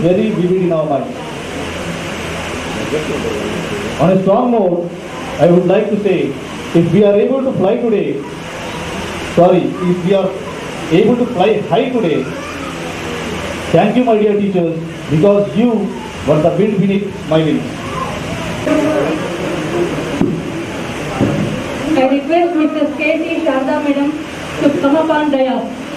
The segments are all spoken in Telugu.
very vivid in our mind. On a strong note, I would like to say, if we are able to fly today, if we are able to fly high today, thank you, my dear teachers, because you were the wind beneath my wings. I request Mrs. K.T. Sharda Madam to come up on dais.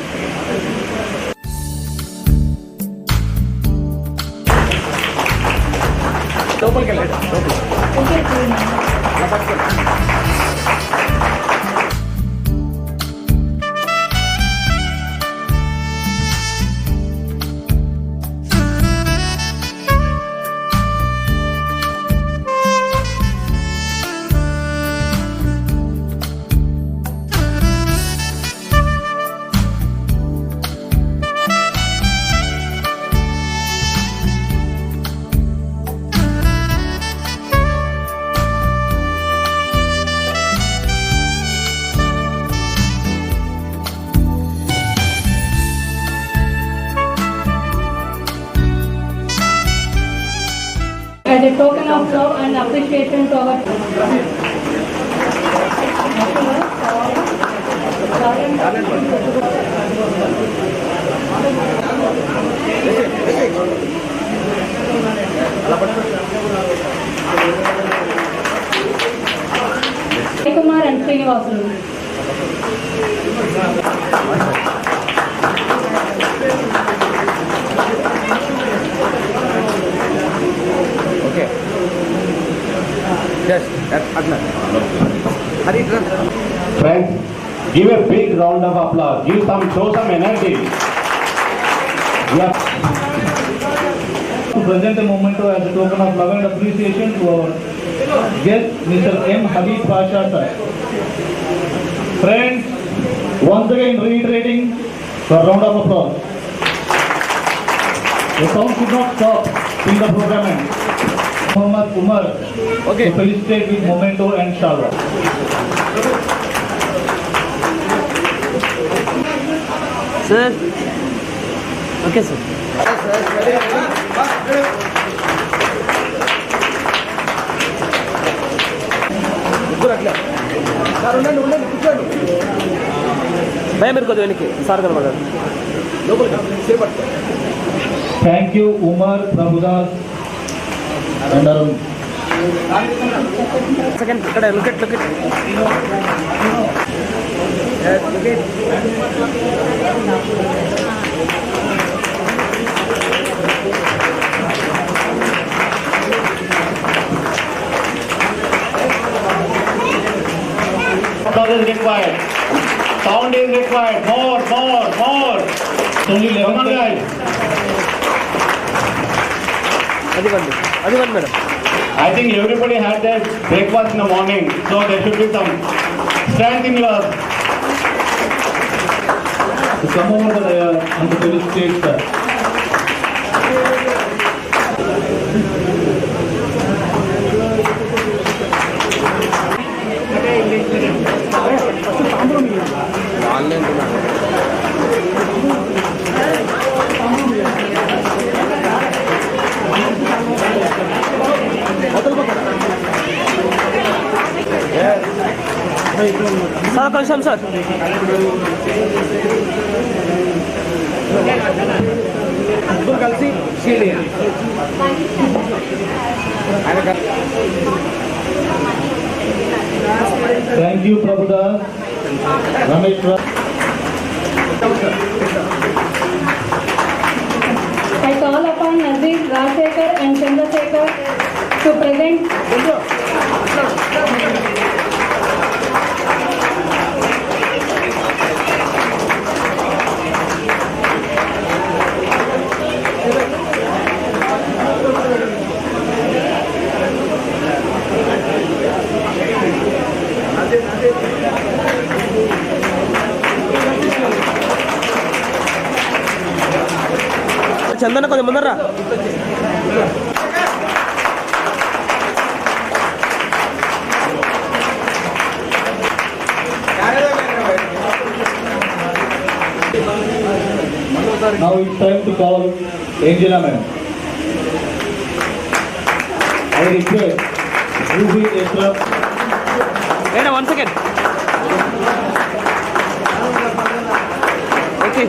As a token of love and appreciation to our Kumar and Srinivasu. Okay. Yes, that's Adnan. Hari, run. Friends, give a big round of applause. Show some energy. To present a memento as a token of love and appreciation to our guest, Mr. M. Habib Pasha sir. Friends, once again reiterating for a round of applause. The sound should not stop in the program end. Muhammad Umar to felicitate with memento and shalwa. Sir. Okay, sir. भैया मेरे को देने के सार कर मगर Thank you, Umar, Prabhudas, and Arun. Second, look at. Yes, look at. Applause is required. Sound is required. More. It's only 11. Come on, guys. Adivan, madam. I think everybody had their breakfast in the morning, so there should be some strength in yours. To come over the on the felicitate sir. Sir, confirm, sir. Thank you, Prabhudas. Ramesh. I call upon Nazir, Rajsekhar and Chandrasekhar to present. चंदन को मंदर रा Now it's time to call Angela ma'am. I request Ruby Esra. Wait, 1 second. Okay.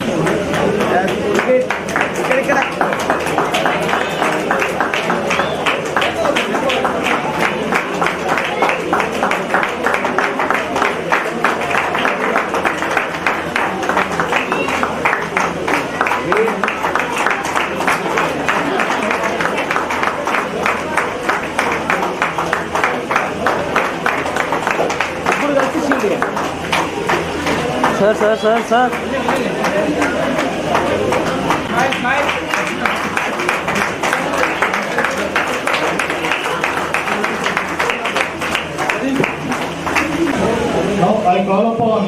Sir. Now I call upon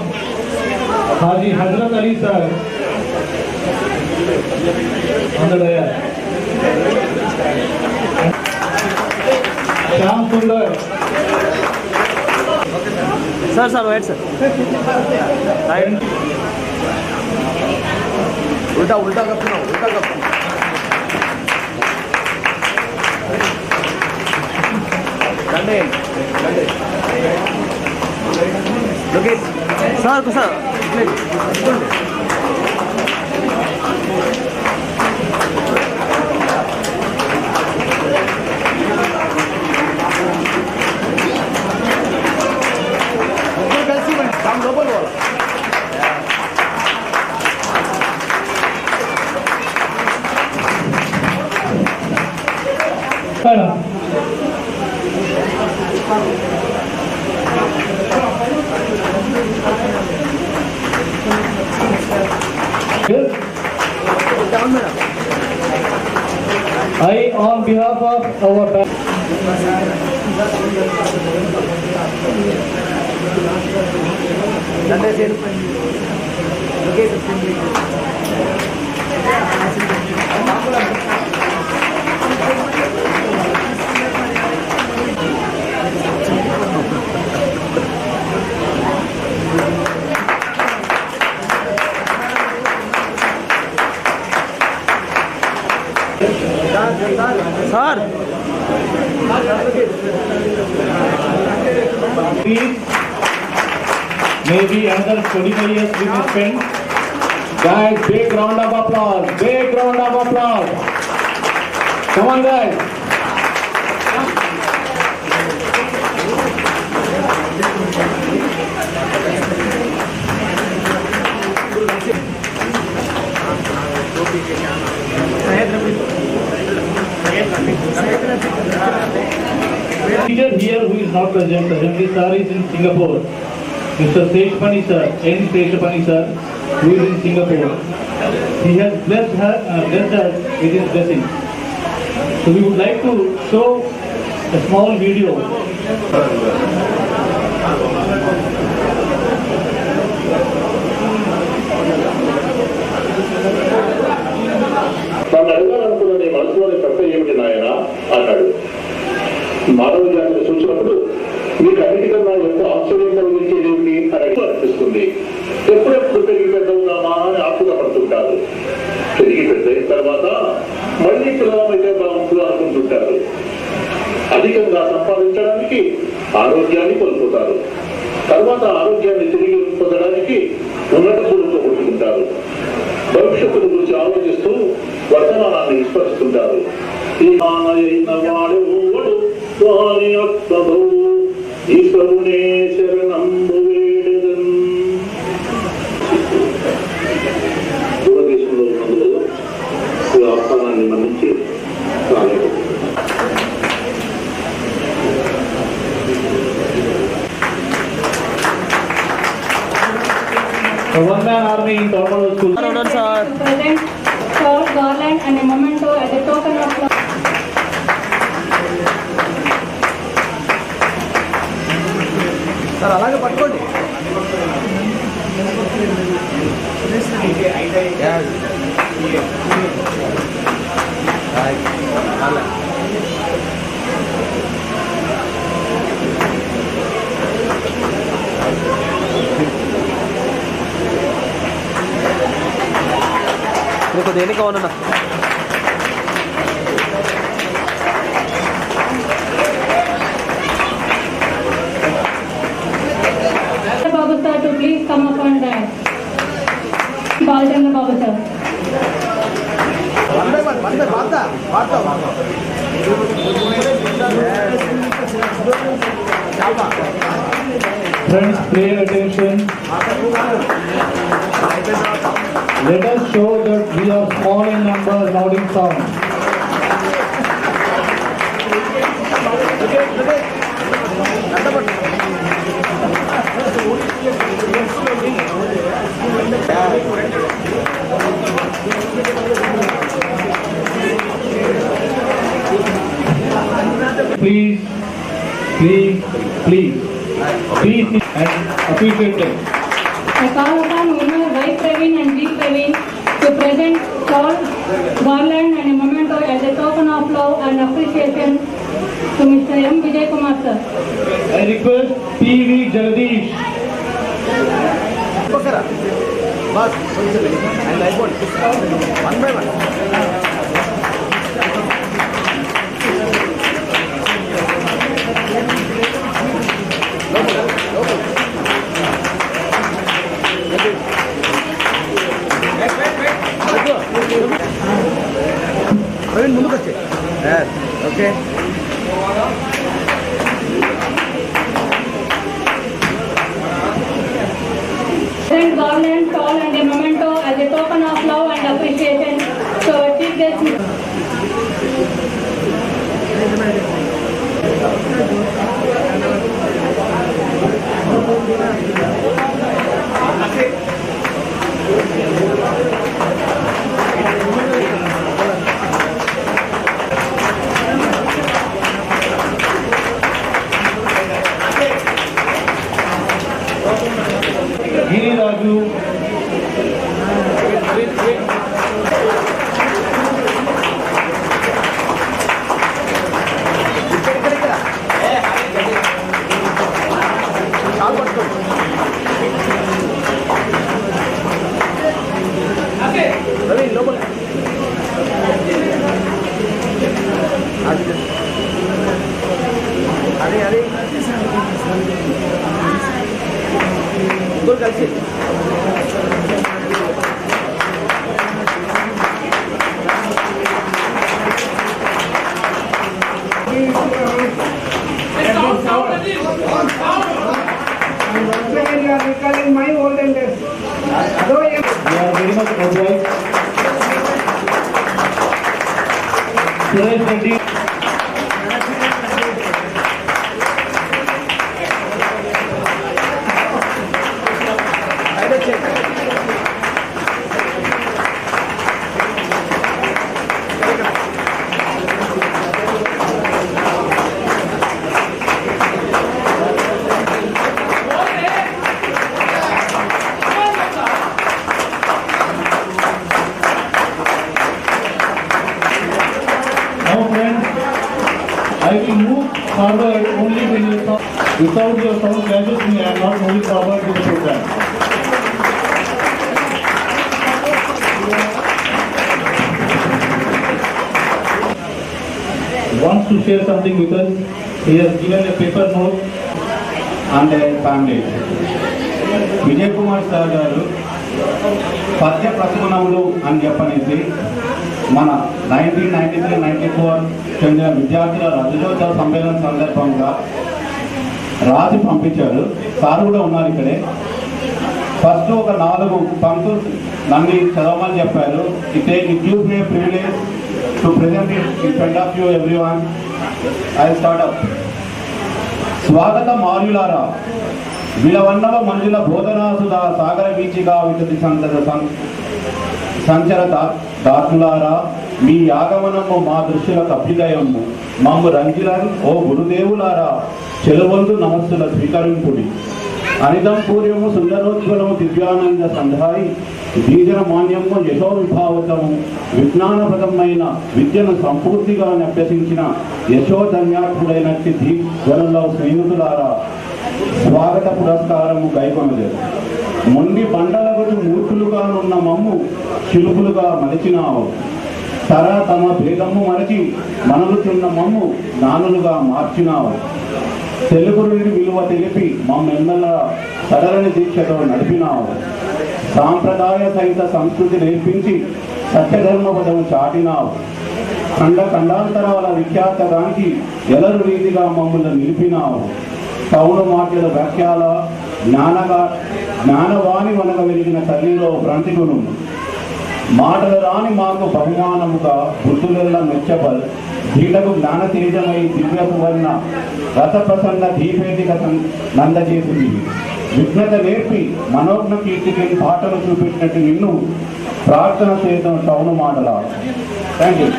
Haji Hazrat Ali sir on the dais. Shyam Sundar. Sir, wait, sir. Right. उल्टा कपना Look it. Sir. I, on behalf of our Sir. Maybe another 25 years we may spend. Guys, big round of applause. Come on, guys. Leader here who is not present, presently sir is in Singapore. Mr. Seshpani sir, N. Seshpani sir, who is in Singapore. He has blessed us with his blessing. So we would like to show a small video. నన్ను అడగాలనుకున్న నీ మనసులోని తప్ప ఏమిటి నాయన అన్నాడు. మానవ జాతిని చూసినప్పుడు మీకు అన్నిటికన్నా ఎంత ఆశ్చర్యంగా ఊహించేదేమిటి అని అనిపిస్తుంది. ఎప్పుడెప్పుడు పెరిగి పెద్దవుదామా అని ఆకుత పడుతుంటారు. పెరిగి పెద్దయిన తర్వాత మళ్ళీ పిల్లలమైతే బాగుంటుంది అనుకుంటుంటారు. అధికంగా సంపాదించడానికి ఆరోగ్యాన్ని కోల్పోతారు. తర్వాత ఆరోగ్యాన్ని తిరిగి పొందడానికి ఉన్నత గురుతో కొట్టుకుంటారు. భవిష్యత్తును గురించి ఆలోచిస్తూ వర్తమానాన్ని విస్మరిస్తుంటారు. ఈ మానైన వాడు వాని అత్తడు ఈశ్వరునే శరణంబు వేడెదన్. దూరదేశంలో ఉన్నందులో ఈ ఆహ్వానాన్ని మన్నించి రాలేదు. The one-man army in Tormalo School. Present short garland and a memento as a token of love. Sir, అలాగే పట్టుకోండి. देखो देने का होना ना బాబు సార్. వన్ బై వన్ పాడతా Friends, pay attention. Let us show that we are small in number, loud in sound. Please and appreciate them. I call upon Winner Y. Praveen and G. Praveen to present shawl, garland and a memento as a token of love and appreciation to Mr. M. Vijay Kumar sir. I request P.V. Jagadish. Bus and అయిపోండి వన్ బై వన్. ప్రవీణ్ ముందుకు వచ్చే. Okay Present garland, shawl and a memento as a token of love and appreciation to our chief guest. Giri Raju. చాలు పట్టుకోండి. రవి లోపల అదే ముగ్గురు కలిసి recalling my olden days. Though We are very much obliged. Suresh Reddy. అయితే check Now friends, I will move forward only when you sound. Without your sound catches me, I am not moving forward with the program. Wants to share something with us. He has given a paper note and their family. Vijay Kumar sir గారు పద్య ప్రతిమనములు అని చెప్పనేసి మన 1993-94 చెందిన విద్యార్థుల రజతోత్సవ సమ్మేళనం సందర్భంగా రాసి పంపించారు. సార్ కూడా ఉన్నారు ఇక్కడే. ఫస్ట్ ఒక 4 పంక్తులు నన్ను చదవమని చెప్పారు. It gives me privilege to present in front of you everyone. I start up. స్వాగత మారులారా, విలవన్నవ మంజుల బోధనాసుధా సాగర వీచిగా వితతి సంచర దాటులారా, మీ ఆగమనము మా దృష్టిలకు అభ్యుదయము. మమ్ము రంజిరన్ ఓ గురుదేవులారా, చెలువొందు నమస్సుల స్వీకరింపుడి. అనిదం పూర్యము సుందరోజ్వలము దివ్యానంద సంధాయి, బీజన మాన్యము యశో విభావతము విజ్ఞానప్రదమైన విద్యను సంపూర్తిగా అభ్యసించిన యశోధన్యాత్ముడైనట్టి దీప్వలలో స్నేహితులారా, స్వాగత పురస్కారము గైకొనలేదు. మొండి బండలకు మూర్ఖులుగానున్న మమ్ము శిల్పులుగా మలిచినావు. తమ భేదము మరచి మనలుచున్న మమ్ము జ్ఞానులుగా మార్చినావు. తెలుగు నుండి విలువ తెలిపి మమ్మెన్నెల సడలని దీక్షతో నడిపినావు. సాంప్రదాయ సహిత సంస్కృతి నేర్పించి సత్యధర్మపదము చాటినావు. ఖండాంతరాల విఖ్యాతడానికి ఎలరు రీతిగా మమ్మల్ని నిలిపినావు. పౌన మాటల వ్యాఖ్యాల జ్ఞానవాణి వనక వెలిగిన తల్లిలో ప్రంతికును. మాటలు రాని మాకు బహుమానముగా బుద్ధులెల్ల మెచ్చబల్ ధీటకు జ్ఞాన తేజమై దివ్యపు వర్ణ రసప్రసన్న దీపేదిక నందజేసింది. విఘ్నత నేర్పి మనోజ్ఞ కీర్తికి పాటలు చూపించినట్టు నిన్ను ప్రార్థన చేయడం టౌను మాటల. Thank you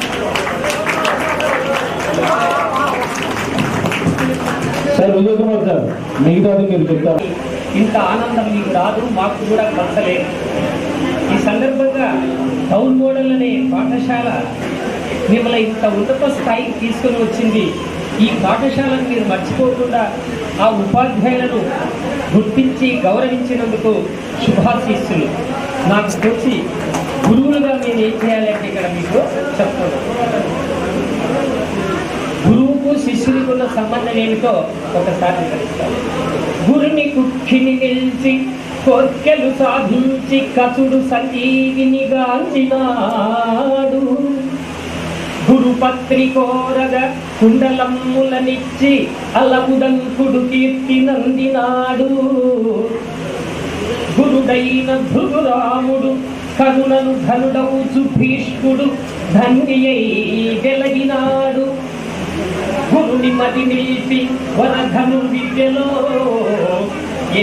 sir. Vijay Kumar sir, మిగతాది మీరు చెప్తారు. ఇంత ఆనందం మీకు రాదు, మాకు కూడా పంచలేదు. ఈ సందర్భంగా టౌన్ మోడల్ అనే పాఠశాల మిమ్మల్ని ఇంత ఉన్నత స్థాయికి తీసుకొని వచ్చింది. ఈ పాఠశాలను మీరు మర్చిపోకుండా ఆ ఉపాధ్యాయులను గుర్తించి గౌరవించినందుకు శుభాశీస్సులు. నాకు తెలిసి గురువులుగా నేను ఏం చేయాలంటే ఇక్కడ మీకు చెప్తాను. గురువుకు శిష్యునికి ఉన్న సంబంధం ఏమిటో ఒకసారి వివరిస్తాను. గురుని కుక్షిని నిలిచి కోర్కెలు సాధించి కసుడు సంజీవిని గాంచినాడు. గురు పత్రికోరగా కుండలమ్ములనిచ్చి అలగుడంకుడు కీర్తి నందినాడు. గురుడైన భృగురాముడు కరుణను ధనుడవుచు భీష్ముడు ధన్యై వెలగినాడు. గురుని మది నిలిపి వరధను విద్యలో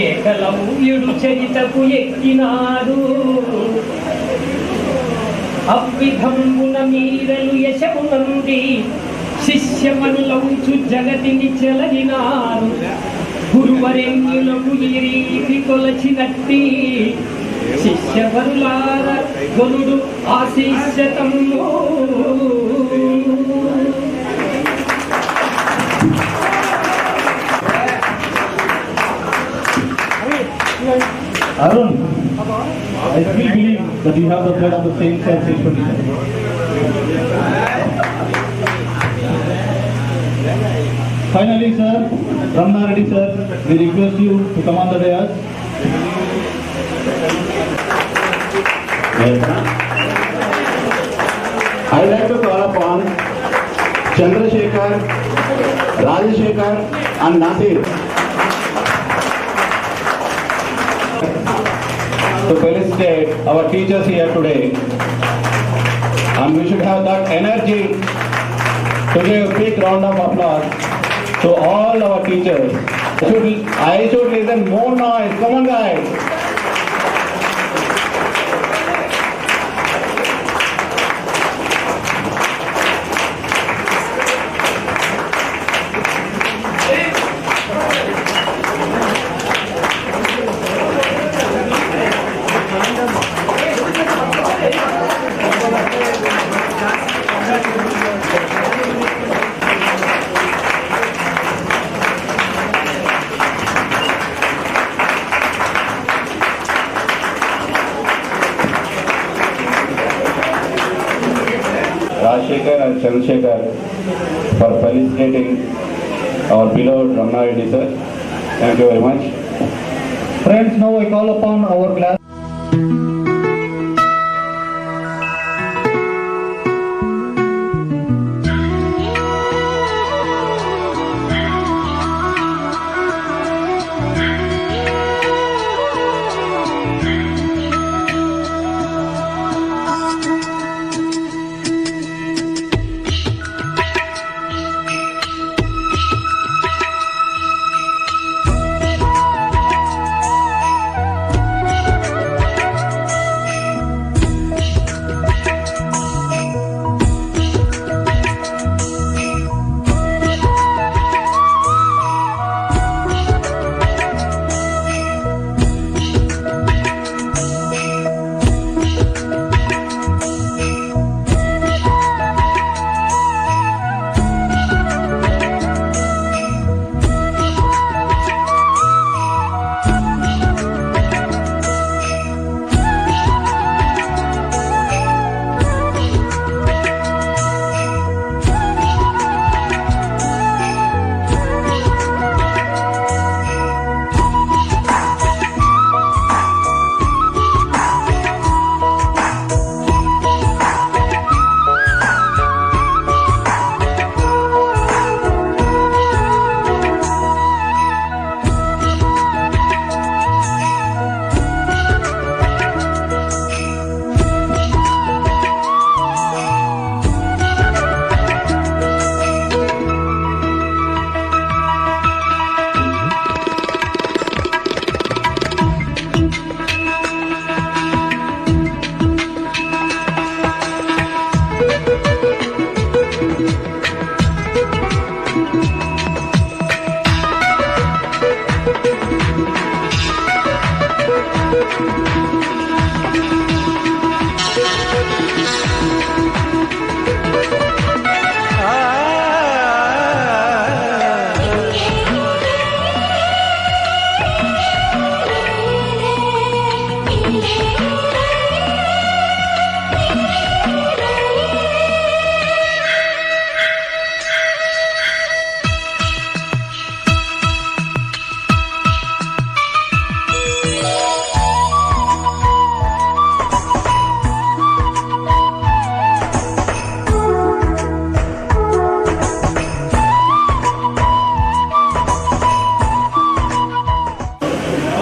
ఏకలవ్యుడు చరితకు ఎక్కినాడు. అవ్విధంబున మీరలు యశమునంది శిష్యమనులవుచు జగతిని చెలగినారు. గురువరెన్యులకు ఈ రీతి కొలచినట్టి శిష్యవరులార గురుడు ఆశీస్యతము. Arun, I still believe that you have the blood of the saints and saints. Finally, sir, Ramna Reddy sir, we request you to come on the dais. I like to call upon Chandrasekhar, Rajashekhar and Nasir to felicitate our teachers here today, and we should have that energy to give a big round of applause to all our teachers. I should listen more noise. Come on, guys. Rajashekhar and Chandrasekhar for felicitating our beloved Ramna Reddy sir. Thank you very much. Friends, now I call upon our class.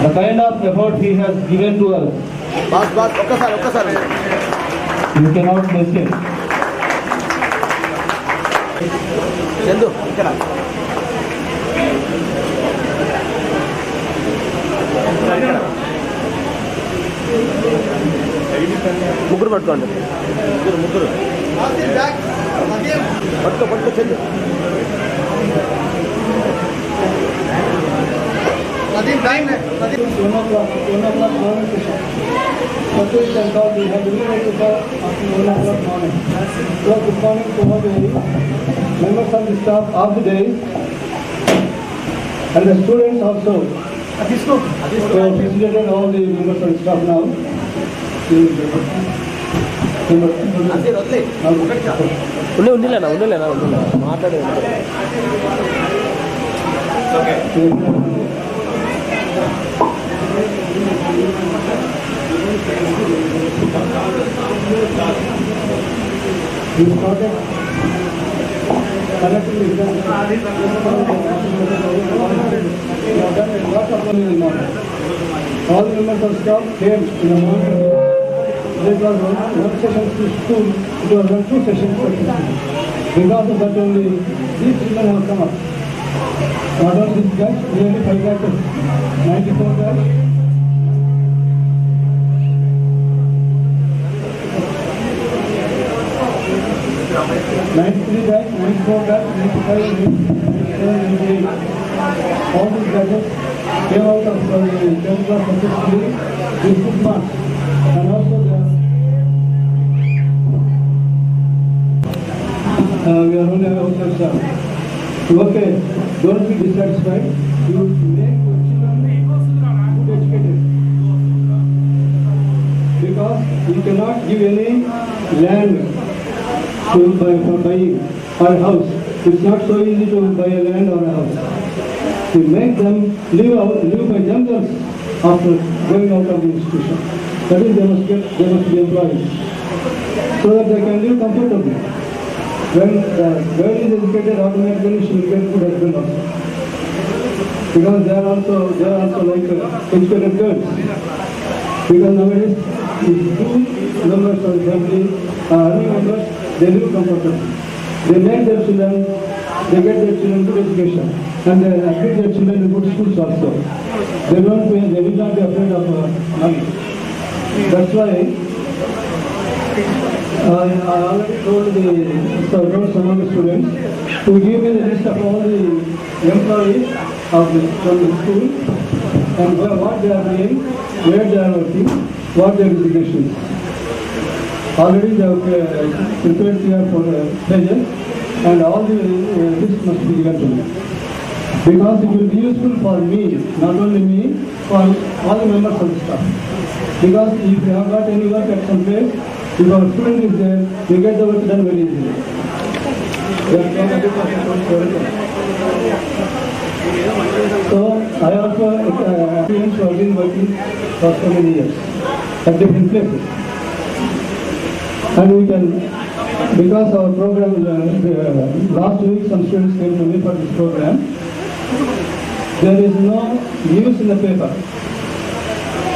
The kind of effort he has given to us, boss ఒక్కసారి you cannot miss it. Chandu ఇక్కడ ముగ్గురు పట్టుకోండి ముగ్గురు పట్టుకో Chandu We have eliminated the 1 o'clock morning. So good morning to all the members of the staff of the day and the students also. So visited all the members of the staff now. ఉండలేనా మాట్లాడే We started collecting the exams. We have done a lot of work in the morning. All the members of staff came in the morning. There was one session to school, it was 2 sessions for school. Because of that only, these children have come up. Not only this batch, nearly 5 batches, 94 batch. 93 batch, 94 batch, 95, 97, 98. All these batches came out of the 10th class successfully with good marks. And also we are only outside staff. Okay, don't be dissatisfied. You make your children good educated. Because you cannot give any land for buying or a house. It's not so easy to buy a land or a house. To make them live by themselves after going out of the institution. That is, they must be employed so that they can live comfortably. When the girl is educated, automatically she will get good husband also. Because they are also like educated girls. Because nowadays, if 2 members of the family are earning members, they live comfortably. They make their children, they get their children good education, and they admit their children in good schools also. They will not be afraid of money. That's why I already told some of the students to give me the list of all the employees from the school and what they are doing, where they are working, what their education is. Already they have prepared here for pages and all the list must be given to me. Because it will be useful for me, not only me, for all the members of the staff. Because if you have got any work at some place, if our student is there, we get the work done very easily. So I also students who have been working for so many years at different places. And we can, because our program, last week some students came to me for this program, there is no news in the paper.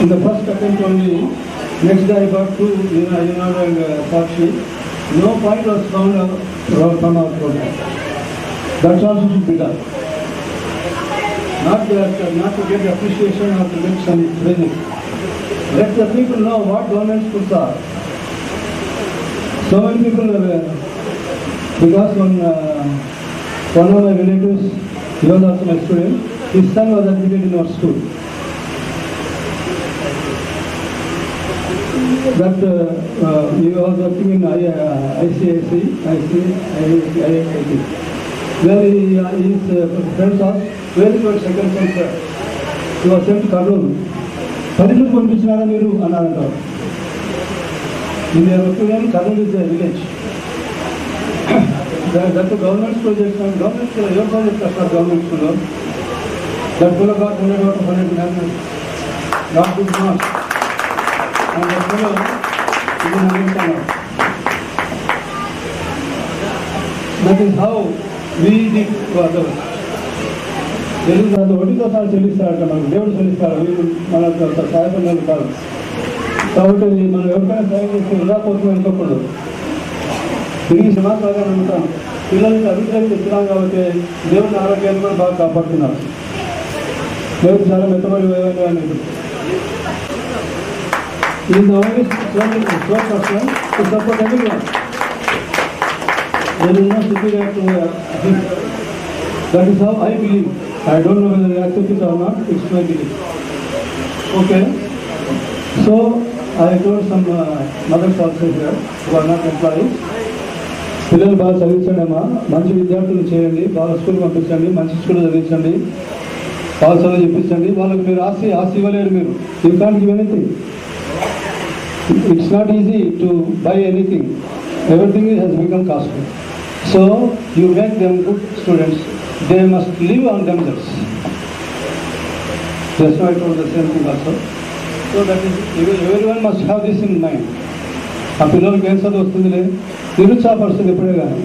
In the first attempt only, next day I got 2, Yunadu and Sakshi, no point was found from our program. That also should be done. Not to get appreciation or to get some training. Let the people know what government schools are. So many people are aware. Because one of my relatives, he was also my student, his son was admitted in our school. That he was working in ICIC. Where his friends asked, where is your second son, sir? He was sent to Karnool. Padillu పంపించినారా మీరు అన్నారంటారు. In their opinion, Karnool is a village. That's a government school. Government school, your project is not government school. That fellow got 100 out of 100 national. Got good marks. And that fellow is an American. That is how we did to others. చెల్లిస్తారు, వడ్డీతో సహా చెల్లిస్తారట. మనకు దేవుడు చెల్లిస్తారు, వీళ్ళు మనకు సహాయపడిన కాదు. కాబట్టి మనం ఎవరికైనా సహాయం చేస్తే వృధా పోతుంది అనుకోకూడదు. తిరిగి సమాచారంగా నమ్ముతాం. పిల్లలకి అభిప్రాయం చెప్తున్నాం కాబట్టి దేవుని ఆరోగ్యాన్ని కూడా బాగా కాపాడుతున్నారు. దేవుడు చాలా మెత్తబడి వేయాలి. He is the only sole person to support everyone. There is no superior to him. That is how I believe. I don't know whether you accept it or not. It's my belief. Okay. So I told some mothers also here who are not employees. పిల్లలు బాగా చదివించండి అమ్మా, మంచి విద్యార్థులు చేయండి, బాగా స్కూల్ పంపించండి, మంచి స్కూల్ చదివించండి, బాగా చదువు చెప్పించండి. వాళ్ళకి మీరు ఆశ ఇవ్వలేరు. మీరు you can't give anything. It's not easy to buy anything. Everything has become costly. So you make them good students. They must live on themselves. Just now I told the same thing also. So that is, everyone must have this in mind. ఆ పిల్లలకి ఏం చదువు వస్తుందిలే, నిరుత్సాహపరుస్తుంది ఎప్పుడే కానీ.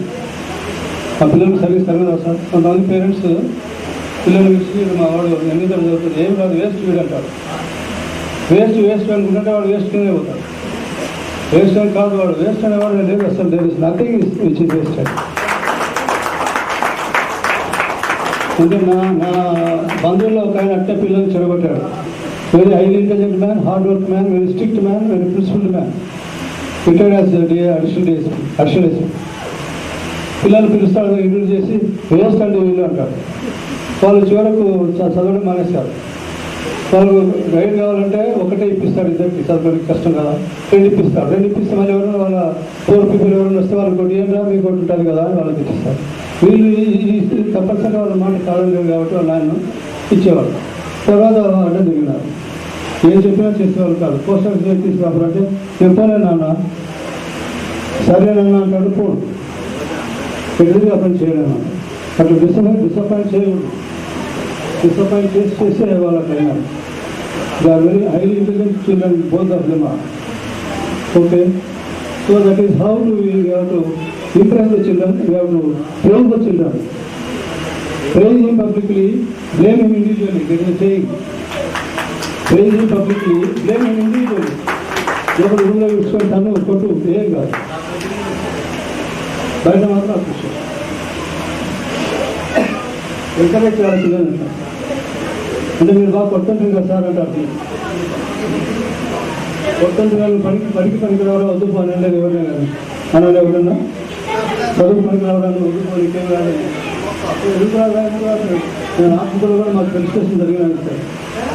ఆ పిల్లలకు సర్వీస్ తరగదు సార్. కొంతమంది పేరెంట్స్ పిల్లలు విషయం మా వాడు ఎన్ని తరగతి చదువుతుంది, ఏం కాదు వేస్ట్ వీడు అంటారు. వేస్ట్ అనుకుంటే వాడు వేస్ట్ కిందే పోతాడు. వేస్ట్ అని కాదు, వాడు వేస్ట్ అనేవాడు లేదు. అసలు there is nothing which is wasted. అంటే నా బంధువుల్లో ఒక ఆయన అట్టే పిల్లలు చెడగొట్టాడు. Very highly intelligent man, hard work man, very strict man, very principled man. Retired as additional. పిల్లలు పిలుస్తాడు, ఇంట్రడ్యూస్ చేసి వేస్ట్ అండి వీళ్ళు అంటారు. వాళ్ళు చివరకు చదవడం మానేస్తారు. వాళ్ళు గైడ్ కావాలంటే ఒకటే ఇప్పిస్తారు, ఇద్దరికి చదవడానికి కష్టం కదా, రెండు ఇప్పిస్తారు. రెండు ఇప్పిస్తే మళ్ళీ ఎవరైనా వాళ్ళ పూర్ పీపుల్ ఎవరైనా వస్తే వాళ్ళు కొట్టి ఏం రా మీకు ఒకటి ఉంటుంది కదా అని వాళ్ళకి ఇప్పిస్తారు. వీళ్ళు తప్పనిసరిగా వాళ్ళ మాట కావడం లేదు కాబట్టి వాళ్ళు ఆయన ఇచ్చేవాళ్ళు. తర్వాత అడ్డం దిగినారు. ఏం చెప్పినా చేసేవాళ్ళు కాదు. పోస్ట్ ఆఫీస్ తీసుకురావాలంటే చెప్పానే నాన్న, సరేనన్నా అంటాడు, పోడు ఎదురు అప్పుడు చేయలేను. అట్లా డిసప్పాయింట్ చేయకూడదు. డిసప్పాయింట్ చేసే వాళ్ళకి అయినారు. They are very highly intelligent children, both of them are. Okay. So that is how we have to impress the children. We have to praise the children. Praise him publicly, blame him individually. There is a saying. Praise him publicly, blame him individually. ఎవరు రూమ్లో ఇచ్చుకొని తను కొట్టు ఏం కాదు, బయట మాత్రం అప్రిషియేట్. ఎంకరేజ్ చేయాలి పిల్లలు. అంటే మీరు బాగా కొడుతుంటారు కదా సార్ అంటారు. కొడుతుంటే వాళ్ళు పనికి పనికి రావడం వద్దు పోనీ లేదు, ఎవరైనా కానీ అనాలి. ఎవరన్నా చదువు పనికి రావడానికి వద్దు పోనీ ఇంకేం రాదు. ఎందుకు రాదు? నేను ఆఫీసులో కూడా మాకు రిజిస్ట్రేషన్ జరిగినాను సార్.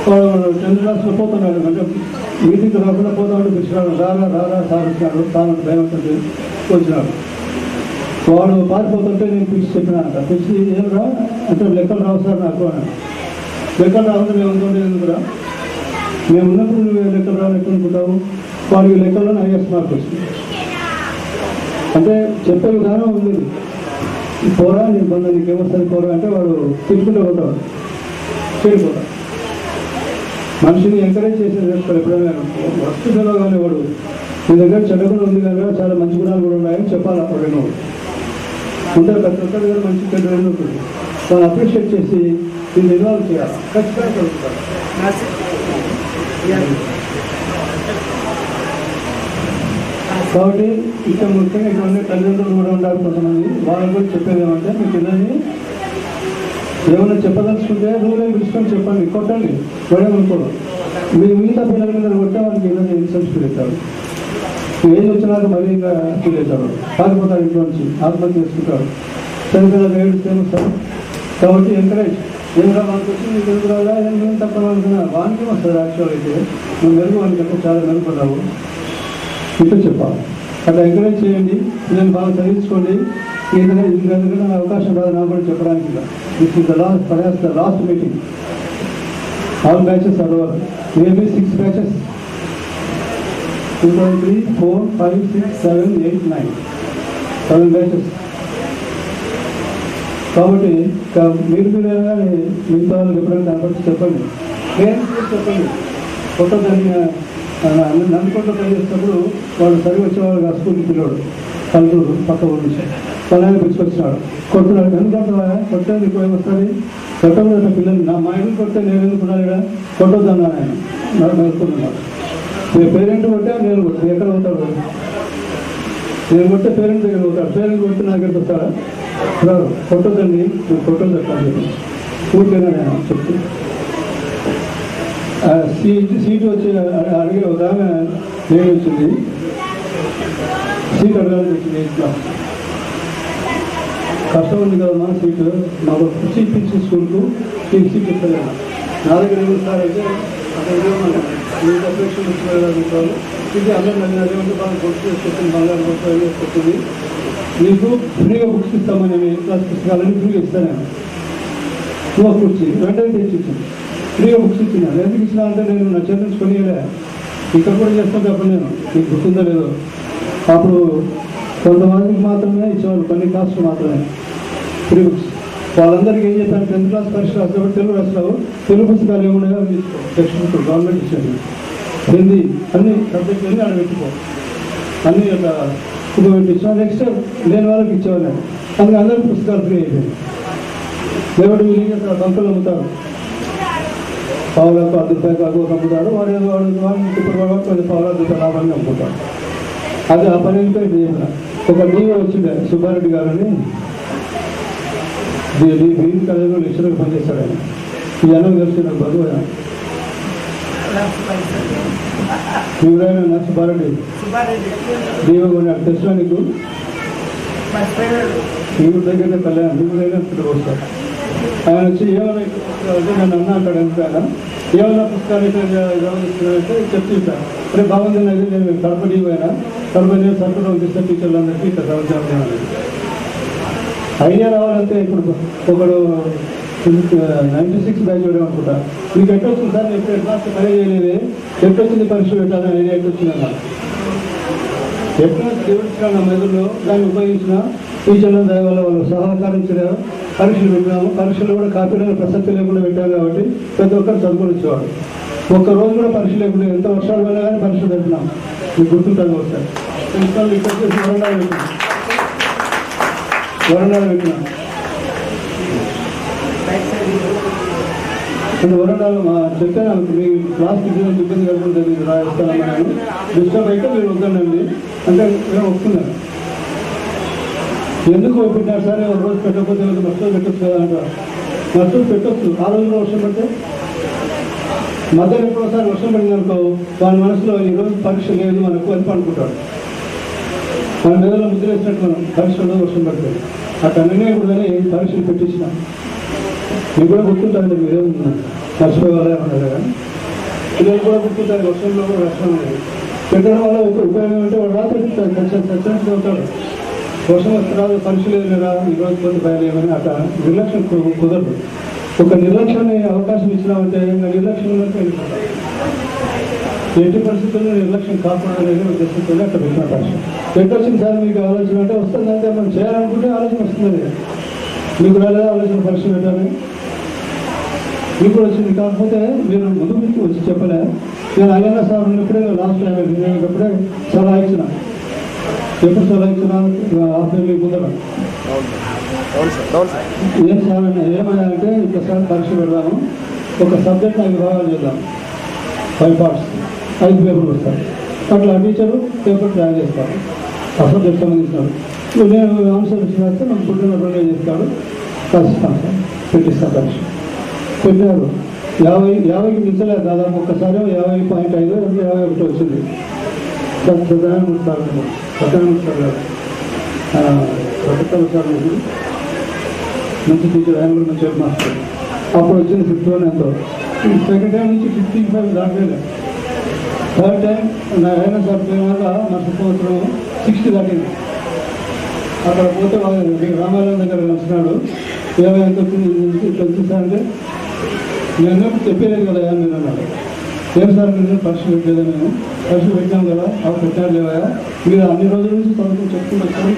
వాడు 10th క్లాస్లో పోతున్నాడు, అంటే మీటింగ్ రాకుండా పోతాడు, పిలిచినాడు, రారా సార్ వచ్చినాడు, తాను భయం ఉంటుంది వచ్చినాడు. వాడు పారిపోతుంటే నేను పిలిచి చెప్పినానంట. పిలిచి ఏం రా అంటే లెక్కలు రావు సార్ నాకు అని. లెక్కలు రాకుండా మేము ఉంటుండే ఎందుకురా, మేము ఉన్నప్పుడు నువ్వు లెక్కలు రావు లెక్కలు అనుకుంటావు. వాడికి లెక్కల్లో హైయెస్ట్ మార్క్ వచ్చింది. అంటే చెప్పే విధానం ఉంది. పోరా నీ బంధం నీకేమొస్తుంది పోరా అంటే వాడు తిట్టుకుంటూ పోతాడు, చెడిపోతాడు. మనిషిని ఎంకరేజ్ చేసేది నేర్చుకోవాలి. ఎప్పుడైనా వస్తు తెలవగానే వాడు నీ దగ్గర చెడ్డ గుణం ఉంది కనుక చాలా మంచి గుణాలు కూడా ఉన్నాయని చెప్పాలి. అప్పుడు నువ్వు ఉంటారు ప్రతి ఒక్కరి దగ్గర మంచి చెడ్డ రెండు ఉంటుంది. వాళ్ళు అప్రిషియేట్ చేసి దీన్ని ఇన్వాల్వ్ చేయాలి. ఖచ్చితంగా చదువుతారు. కాబట్టి ఇక్కడ ముఖ్యంగా ఇటువంటి తల్లిదండ్రులు కూడా ఉండాలి. కొంతమంది వాళ్ళని కూడా చెప్పేది ఏమంటే మీ పిల్లల్ని ఏమైనా చెప్పదలుచుకుంటే రూలే పిలుచుకొని చెప్పండి, కొట్టండి, గొడవనుకోవడం. మీరు మిగతా పిల్లల మీద కొట్టే వాళ్ళకి ఏదైనా ఇన్సల్ట్స్ ఫీల్ అవుతారు. ఏజ్ వచ్చినాక మరీ ఇంకా ఫీల్ అవుతారు, పారిపోతారు, ఇంట్లో నుంచి ఆత్మహత్య చేసుకుంటారు. చనిపోయిన ఏడుస్తే వస్తారు. కాబట్టి ఎంకరేజ్ ఏమైనా మనకు వచ్చి మీకు ఎందుకు రాదా ఏం తప్ప అనుకున్నా వానికి వస్తుంది. యాక్చువల్ అయితే నువ్వు మెరుగు వానికంటే చాలా మెరుగుపడ్డావు ఇట్లా చెప్పాలి. అట్లా ఎంకరేజ్ చేయండి. నేను బాగా చదివించుకోండి. ఎందుకంటే నా అవకాశం రాదు నాకు కూడా చెప్పడానికి. This is the last meeting. All batches are over. Maybe 6 batches 2, 3, 4, 5, 6, 7, 8, 9 7 batches. కాబట్టి మీరు మిగతా వాళ్ళకి ఎప్పుడైనా కనపడితే చెప్పండి, పేరెంట్స్ కూడా చెప్పండి. కొత్త దాన్ని నన్నుకొండ పని చేసినప్పుడు వాళ్ళు సరిగ్గా వచ్చేవాళ్ళు ఆ స్కూల్కి పిల్లవాడు పల్లెటూరు పక్క ఊరు నుంచి పలాన్ని పిలుచుకొచ్చినాడు. కొడుతున్నాడు, ఎందుకంటే కొట్టే నీకు ఏమొస్తుంది, కొట్టకూడదు పిల్లలు, మా ఇంటికి కొడితే నేను ఎందుకున్నాను ఇక్కడ, కొట్టొద్దు అన్నాను ఆయన. నాకు నేర్చుకుంటున్నాడు. పేరెంట్ కొట్టే నేను కొట్టాను, ఎక్కడ పోతాడు, నేను కొట్టే పేరెంట్ దగ్గర పోతాడు, పేరెంట్ కొట్టి నా దగ్గరికి వస్తాడా, రాదు. కొట్టొద్దండి, నువ్వు కొట్టొద్దు అట్లా అని చెప్పి ఊరికేనా నేను చెప్తే సీటు వచ్చి అడిగే ఒక ఆమె నేను వచ్చింది, సీట్ అడగాలని వచ్చింది. ఇంట్లో కష్టం ఉంది కదా మా సీటు, మాకు సీట్ ఇచ్చి స్కూల్కు నీకు సీట్ ఇస్తాను. నా దగ్గర ఏమి సార్ అయితే అక్కడ మీకు అప్లికేషన్ ఇచ్చేవాళ్ళు ఇది అందరూ నన్ను అదేమంటే బాగా బుక్స్ వేసుకొచ్చింది, బంగారు బుక్స్ వేసుకొచ్చింది, నీకు ఫ్రీగా బుక్స్ ఇస్తామని నేను క్లాస్ పుస్తకాలని ఫ్రీగా ఇస్తాను. నువ్వు కూర్చి వెంటనే తెచ్చిచ్చింది, ఫ్రీగా బుక్స్ ఇచ్చినాను. ఎందుకు ఇచ్చినా అంటే నేను నా చిల్డ్రన్స్ కొనియలే, ఇక్కడ కూడా చేస్తుంటే అప్పుడు నేను నీకు గుర్తుందో లేదో, అప్పుడు కొంతమందికి మాత్రమే ఇచ్చేవాళ్ళు, కొన్ని కాస్ట్ మాత్రమే ఫ్రీ బుక్స్. వాళ్ళందరికీ ఏం చెప్పాను, 10th క్లాస్ పరీక్ష రాసినప్పుడు తెలుగు రాసినావు, తెలుగు పుస్తకాలు ఏమున్నాయో తీసుకో, టెక్స్ట్ బుక్ గవర్నమెంట్ ఇచ్చేది, హిందీ అన్ని సబ్జెక్టులు అన్నీ ఆడ పెట్టుకో, అన్నీ ఒక ఉపయోగించాం. నెక్స్ట్ నేను వాళ్ళకి ఇచ్చేవాళ్ళు, అందుకే అందరికీ పుస్తకాలు ఫ్రీ అయిపోయింది. లేకపోతే వీళ్ళు కంపెనీలు అమ్ముతారు, పావులకు 10 రూపాయలు కాకు అమ్ముతారు, వాడు ఇప్పుడు వాడు 10 రూపాయలు లాభాన్ని అమ్ముతారు. అది ఆ పని చేసిన ఒక నీవు వచ్చిండే సుబ్బారెడ్డి గారు అని గ్రీన్ కాలేజీలో లెక్చరర్గా పనిచేస్తాడు ఆయన. ఈ అన్నం కలిసి నాకు బంధువు ఆయన, ఎవరైనా సుబ్బారెడ్డి నీవు కొన్నాడు తెలుసునా నీకు, నీవు దగ్గర కళ్యాణ్ నీవుడైనా ఇక్కడ వస్తాడు. ఆయన వచ్చి ఏమైనా నన్ను అన్నా అంటాడు, ఎందుకు ఆయన ఏమైనా పుస్తకాలు అయితే చెప్తుంటాను, రేపు బాగుంది అయితే నేను కడప నీవు అయినా కడప నీవు సర్కులు పంపిస్తే టీచర్లందరికీ ఇక్కడ చదువుతాను. ఐడియా రావాలంటే ఇప్పుడు ఒకడు 96 బ్యాచ్ వేయడం అనుకుంటా, మీకు ఎట్టు వచ్చింది సార్, ఎప్పుడు ఎట్లాస్ట్ పని చేయలేదు, ఎట్టు వచ్చింది పరీక్ష పెట్టాలని ఐడియా ఎట్టు వచ్చిందన్న, ఎట్లా దేవుడిచ్చిన నా మెదడులో దాన్ని ఉపయోగించిన టీచర్ల దయ వల్ల వాళ్ళు సహకరించిన పరీక్షలు పెట్టినాము. పరీక్షలు కూడా కాపీలను ప్రసక్తి లేకుండా పెట్టాము కాబట్టి ప్రతి ఒక్కరు చదువుకొని వచ్చేవాడు. ఒక్కరోజు కూడా పరీక్ష లేకుండా ఎంత వర్షాలు వెళ్ళా కానీ పరీక్షలు పెట్టినాం. మీకు గుర్తుంటుంది ఒకసారి ప్రిన్సిపల్ ఇక్కడ వచ్చేసి వరండాలు పెట్టినాం. వరండాలు చెప్పాను మీ క్లాస్ టీచర్ ఇబ్బంది కలుగుతుంది రాయిస్తానని, నేను డిస్టర్బ్ అయితే మీరు వద్దండి అంటే నేను ఒప్పుకున్నాను. ఎందుకు ఒప్పుకున్నారు సార్, ఒక రోజు పెట్టకపోతే మస్తు పెట్టచ్చు కదా అంటారు. మస్తు పెట్టచ్చు, ఆ రోజులో వర్షం పడితే మధ్యాహ్నం ఎప్పుడోసారి వర్షం పడింది అనుకో, వాడి మనసులో ఈరోజు పరీక్ష లేదు మనకు అని అనుకుంటాడు. మన మెదడులో ముద్ర వేసినట్టు మనం పరీక్షలో వర్షం పడుతుంది. అట్లా నిర్ణయకూడదని పరీక్షలు పెట్టించినాం. మీకు కూడా గుర్తుంటుంది, మీరేమన్నా మర్చిపోయేవాళ్ళే ఉన్నారు కదా, పిల్లలు కూడా గుర్తుంటుంది. వర్షంలో కూడా వర్షం అనేది పెట్టడం వల్ల ఉపయోగం అంటే వాడు రాత్రి సత్యం చదువుతాడు, వర్షం వస్తే రాదు పరీక్ష లేదు లేదా ఈరోజు కొంత భయలేమని అట్లా నిర్లక్ష్యం కుదరదు. ఒక నిర్లక్ష్యాన్ని అవకాశం ఇచ్చినామంటే ఇంకా నిర్లక్ష్యంలోకి వెళ్ళిపోతాం. ఎట్టి పరిస్థితుల్లో నిర్లక్ష్యం కాకుండా అనేది ఉద్దేశంతో అట్లా పెట్టిన పరీక్ష పెట్టొచ్చింది సార్. మీకు ఆలోచన అంటే వస్తుందంటే మనం చేయాలనుకుంటే ఆలోచన వస్తుంది. మీకు రాలేదా ఆలోచన పరీక్ష పెట్టాలని, మీకు కూడా వచ్చింది. కాకపోతే మీరు ముందు మీకు వచ్చి చెప్పలే. నేను అయ్యన్న సార్ ఉన్నప్పుడే లాస్ట్ టైం వెళ్ళినప్పుడే సలహా ఇచ్చిన, ఎప్పుడు సలహా ఇచ్చిన హాఫ్ ఇయర్లీ ముందర ఏం సార్ ఏమన్నా అంటే ఒకసారి పరీక్ష పెడదాము, ఒక సబ్జెక్ట్ 5 భాగాలు చేద్దాం, 5 పార్ట్స్, 5 పేపర్లు వస్తాయి. అట్లా టీచరు పేపర్ తయారు చేస్తారు, ఆ సబ్జెక్ట్ సంబంధించినారు. నేను ఆన్సర్ ఇచ్చినట్టు మనం పుట్టిన రోజులే చేస్తాడు, రాసిస్తాను సార్, పెట్టిస్తాను పరీక్ష. పెట్టారు 50కి మించలేదు దాదాపు. ఒక్కసారి 50.5 51 వచ్చింది. సత్యనారాయణ సార్ గారు సార్ మంచి టీచర్, ఆయన కూడా మంచి హెడ్ మాస్టర్. అప్పుడు వచ్చింది 51 ఎంతో. సెకండ్ టైం నుంచి 55 దాటలేదు. థర్డ్ టైం నా ఆయన సార్ వల్ల నా సంవత్సరం 60 దాటింది. అక్కడ పోతే రామాలయం దగ్గర నచ్చినాడు, 50 ఎంత వచ్చింది ఇట్లా వచ్చిందంటే నేను చెప్పేది కదా మీరు అన్నాడు. ఏం సార్ మీరు పరీక్ష పెట్టలేదా, మేము పరీక్ష పెట్టాం కదా, అవి పెట్టారు లేవా, మీరు అన్ని రోజుల నుంచి చదువుకుని చెప్పుకుని వచ్చారు,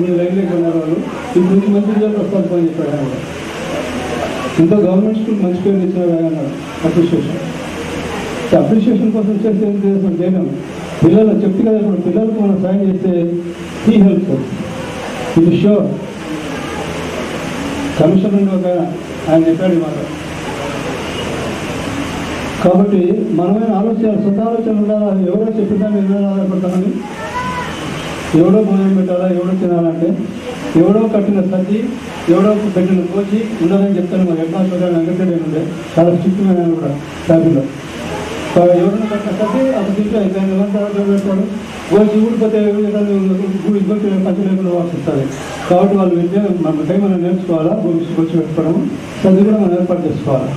మీరు లైన్లోకి ఉన్నారు, వాళ్ళు ఇప్పుడు నుంచి మంచి రిజల్ట్ వస్తారు పని చెప్పాడు ఆయన. ఇంత గవర్నమెంట్ స్కూల్ మంచి పేరు ఇచ్చినారు అన్నాడు. అప్రిషియేషన్ కోసం చేస్తే ఏం చేస్తాం చేయడం, పిల్లలు చెప్తే కదా. ఇప్పుడు పిల్లలకు మనం సాయం చేస్తే he helps us. It is sure. Commissioner ఒక ఆయన చెప్పాడు మాట. కాబట్టి మనమైన ఆలోచన సొంత ఆలోచన ఉండాలా. ఎవరో చెప్పినా మీద ఆధారపడతామని, ఎవడో భోజనం పెట్టాలా, ఎవడో తినాలంటే, ఎవడో కట్టిన సతి, ఎవడో పెట్టిన కోచి ఉండదని చెప్తాను. మా హెడ్ మాస్టర్ గారు వెంకటరెడ్డి ఉండే, చాలా స్ట్రిక్ట్ మైన కూడా ట్రాఫిక్లో. ఎవరైనా కట్టిన సతి అప్పుడు తింటే అయిపోయింది పెడతాడు. కోచి ఊడిపోతే పంచి లేకుండా వాసిస్తుంది. కాబట్టి వాళ్ళు విద్య మన టైం మనం నేర్చుకోవాలా. కోచి పెట్టుకోవడం సతి కూడా మనం ఏర్పాటు చేసుకోవాలి.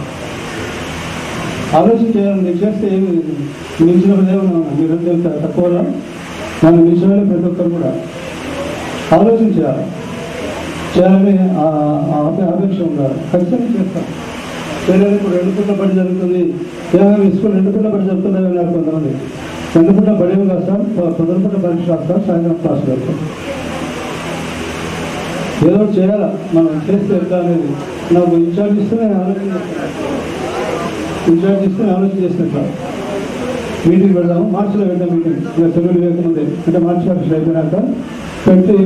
ఆలోచన చేయాలి. మీరు చేస్తే ఏమి మించినప్పుడు ఏమన్నా మీరంతా తక్కువలా మనం మించిన ప్రతి ఒక్కరు కూడా ఆలోచన చేయాలని ఆపేక్ష ఉండాలి. ఖచ్చితంగా చేస్తాం. పిల్లలు ఇప్పుడు 2 పూట్ల బడి జరుగుతుంది. ఏమైనా స్కూల్ 2 పూట్ల బడి జరుగుతున్నాయి అన్నారు కొంతమంది. 2 పూట్ల బడి రాస్తాం, 9 పూట్ల పరీక్ష రాస్తాం, సాయంత్రం క్లాస్ పెడతాం. ఏదో చేయాలా. మనం చేస్తే ఎట్లా అనేది నాకు ఇన్ఛార్జ్ ఇస్తే నేను ఆలోచన చేసినట్టు మీటింగ్ పెడదాము. మార్చిలో పెడదాం మీటింగ్. ఇంకా సెలవులు వేయకముందే అంటే మార్చి పరీక్షలు అయిపోయినాక పెట్టి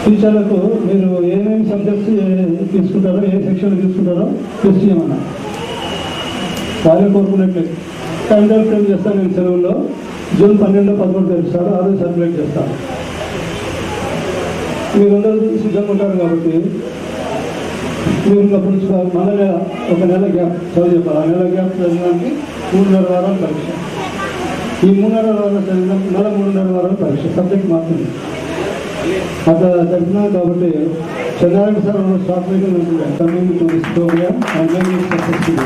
టీచర్లకు మీరు ఏమేమి సబ్జెక్ట్స్ తీసుకుంటారో, ఏ సెక్షన్ తీసుకుంటారో టెస్ట్ చేయమన్నా. వాళ్ళే కోరుకున్నట్లే టైం టేబుల్ ఫ్రేమ్ చేస్తాను. నేను సెలవుల్లో జూన్ 12, 13 తెలుస్తాను. ఆ రోజు సర్క్యులేట్ చేస్తాను. మీరందరూ సిద్ధంగా ఉంటారు కాబట్టి మీరు అప్పుడు మళ్ళీ ఒక నెల గ్యాప్ చదువు చెప్పాలి. ఆ నెల గ్యాప్ చదవడానికి 3.5 వారాలు పరీక్ష. ఈ 3.5 వారాలు చదివిన నెల 3.5 వారాలు పరీక్ష. సబ్జెక్ట్ మాత్రమే అట్లా చదివినా. కాబట్టి చంద్రారెడ్డి సార్ స్టాక్ మీటింగ్ ఉంటుండే coming to this programme and make it successful.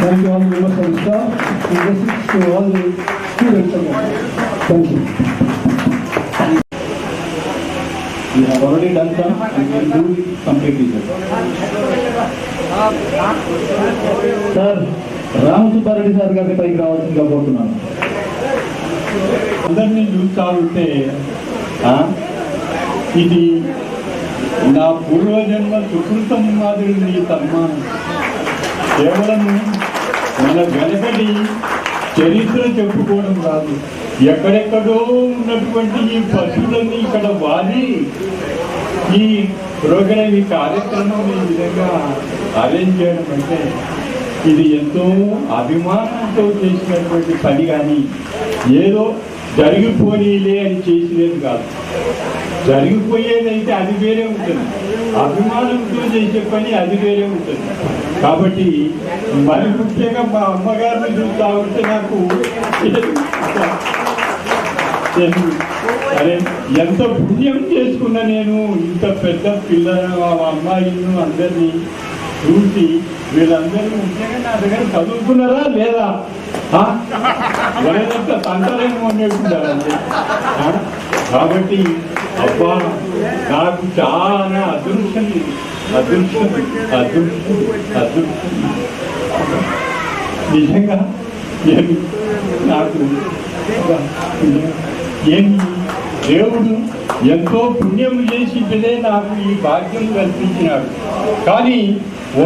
Thank you all members of the staff and blessings to all the students again. Thank you. We have already done some and we will do it completely. Sir Ram Subbareddy sir గారి పైకి రావాల్సిందిగా కోరుతున్నాను. అందరినీ చూస్తూ ఉంటే ఇది నా పూర్వజన్మ సుకృతం మాదిరి నీ సన్మానం. కేవలం మన వెనకటి చరిత్ర చెప్పుకోవడం కాదు, ఎక్కడెక్కడో ఉన్నటువంటి ఈ పశువులన్నీ ఇక్కడ వాడి ఈ ప్రోగ్రామ్, ఈ కార్యక్రమం ఈ విధంగా అరేంజ్ చేయడం అంటే ఇది ఎంతో అభిమానంతో చేసినటువంటి పని. కానీ ఏదో జరిగిపోనీలే అని చేసినది కాదు. జరిగిపోయేదైతే అది వేరే ఉంటుంది, అభిమానంతో చేసే పని అది వేరే ఉంటుంది. కాబట్టి మరి ముఖ్యంగా మా అమ్మగారిని చూస్తూ ఉంటే నాకు అరే ఎంత పుణ్యం చేసుకున్నా నేను. ఇంత పెద్ద పిల్లలు అమ్మాయిలను అందరినీ చూసి వీళ్ళందరూ ముఖ్యంగా నా దగ్గర చదువుకున్నారా లేదా, లేదంతా తంటారేమో అనేట్టున్నారండి. కాబట్టి అబ్బా నాకు చాలా అదృష్టం నిజంగా నాకు ఏమి దేవుడు ఎంతో పుణ్యం చేసి నాకు ఈ భాగ్యం కల్పించినాడు. కానీ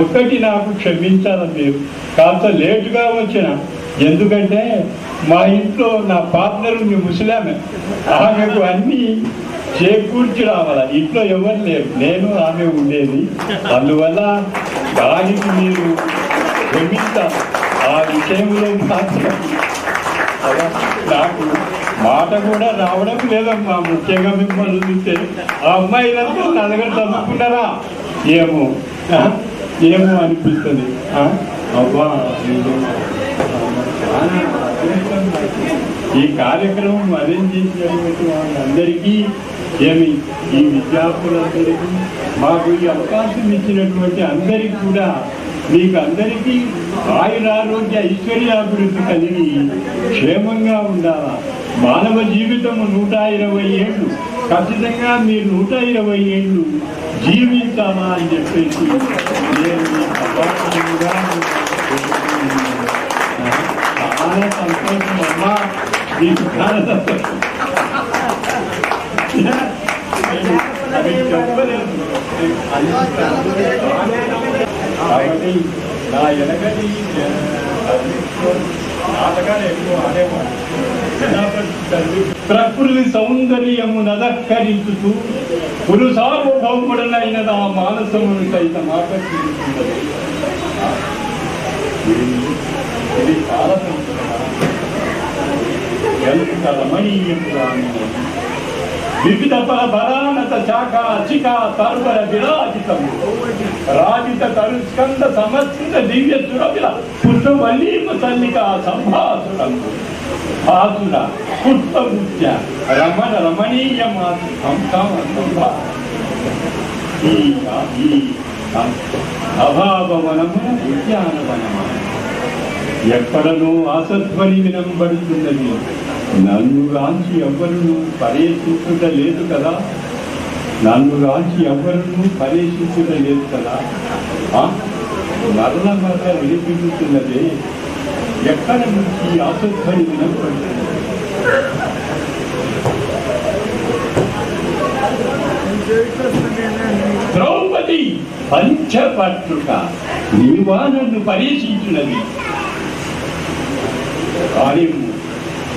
ఒక్కటి నాకు క్షమించాలని లేదు, కాస్త లేటుగా వచ్చిన. ఎందుకంటే మా ఇంట్లో నా పార్ట్నర్ ముసలామె, ఆమెకు అన్నీ చేకూర్చి రావాలి. ఇంట్లో ఎవరు లేరు, నేను ఆమె ఉండేది. అందువల్ల దానికి మీరు క్షమించాలి. ఆ విషయంలో మాత్రం నాకు మాట కూడా రావడం లేదమ్మా. ముఖ్యంగా మిమ్మల్ని చూస్తే ఆ అమ్మాయిలంతా నా దగ్గర చదువుకున్నారా ఏమో అనిపిస్తుంది. అబ్బా ఈ కార్యక్రమం అరేంజ్ చేసినటువంటి వాళ్ళందరికీ ఈ విద్యార్థులందరికీ మాకు ఈ అవకాశం ఇచ్చినటువంటి అందరికీ కూడా మీకు అందరికీ ఆయురారోగ్య ఐశ్వర్యాభివృద్ధి కలిగి క్షేమంగా ఉండాలా. మానవ జీవితం 120 ఏళ్ళు, ఖచ్చితంగా మీరు 120 ఏళ్ళు జీవించాలా అని చెప్పేసి నేను అపార్థంగా చాలా సంతోషం అమ్మా. మీకు చాలా సంతోషం. అది చెప్పలేదు. కాబట్టి నా వెనకటి నాటకాలు ఎక్కువ ఆడేవాడు. జనాపతి తల్లి ప్రకృతి సౌందర్యము నదక్కరించుతూ పురు సార్వభౌముడనైన నా మానసమును సైతం ఆకర్షిస్తున్నది. ఇది చాలా ఎంత రమణీయంగా వివిధ బలానత శాఖ చిక తర్వర విరాజితము రాజిత తరుస్కంద సమస్త దివ్య సురవిల పుష్పవల్లీమ తల్లిక సంభాసురము భాసుర పుష్పముఖ్య రమణ రమణీయ మాసి ఈ అభావవనమున ఉద్యానవనము ఎక్కడనూ ఆసధ్వని వినంబడుతున్నది. నన్ను రాంచి ఎవ్వరును పర్యషించుట లేదు కదా, నన్ను రాంచి ఎవ్వరును పర్యషించుట లేదు కదా. మరల మరల వినిపించుతున్నదే, ఎక్కడ నుంచి ఆసధ్వని వినపడుతుంది. ద్రౌపది పంచపత్రుక నీవా నన్ను పర్యషించున్నది. కానీ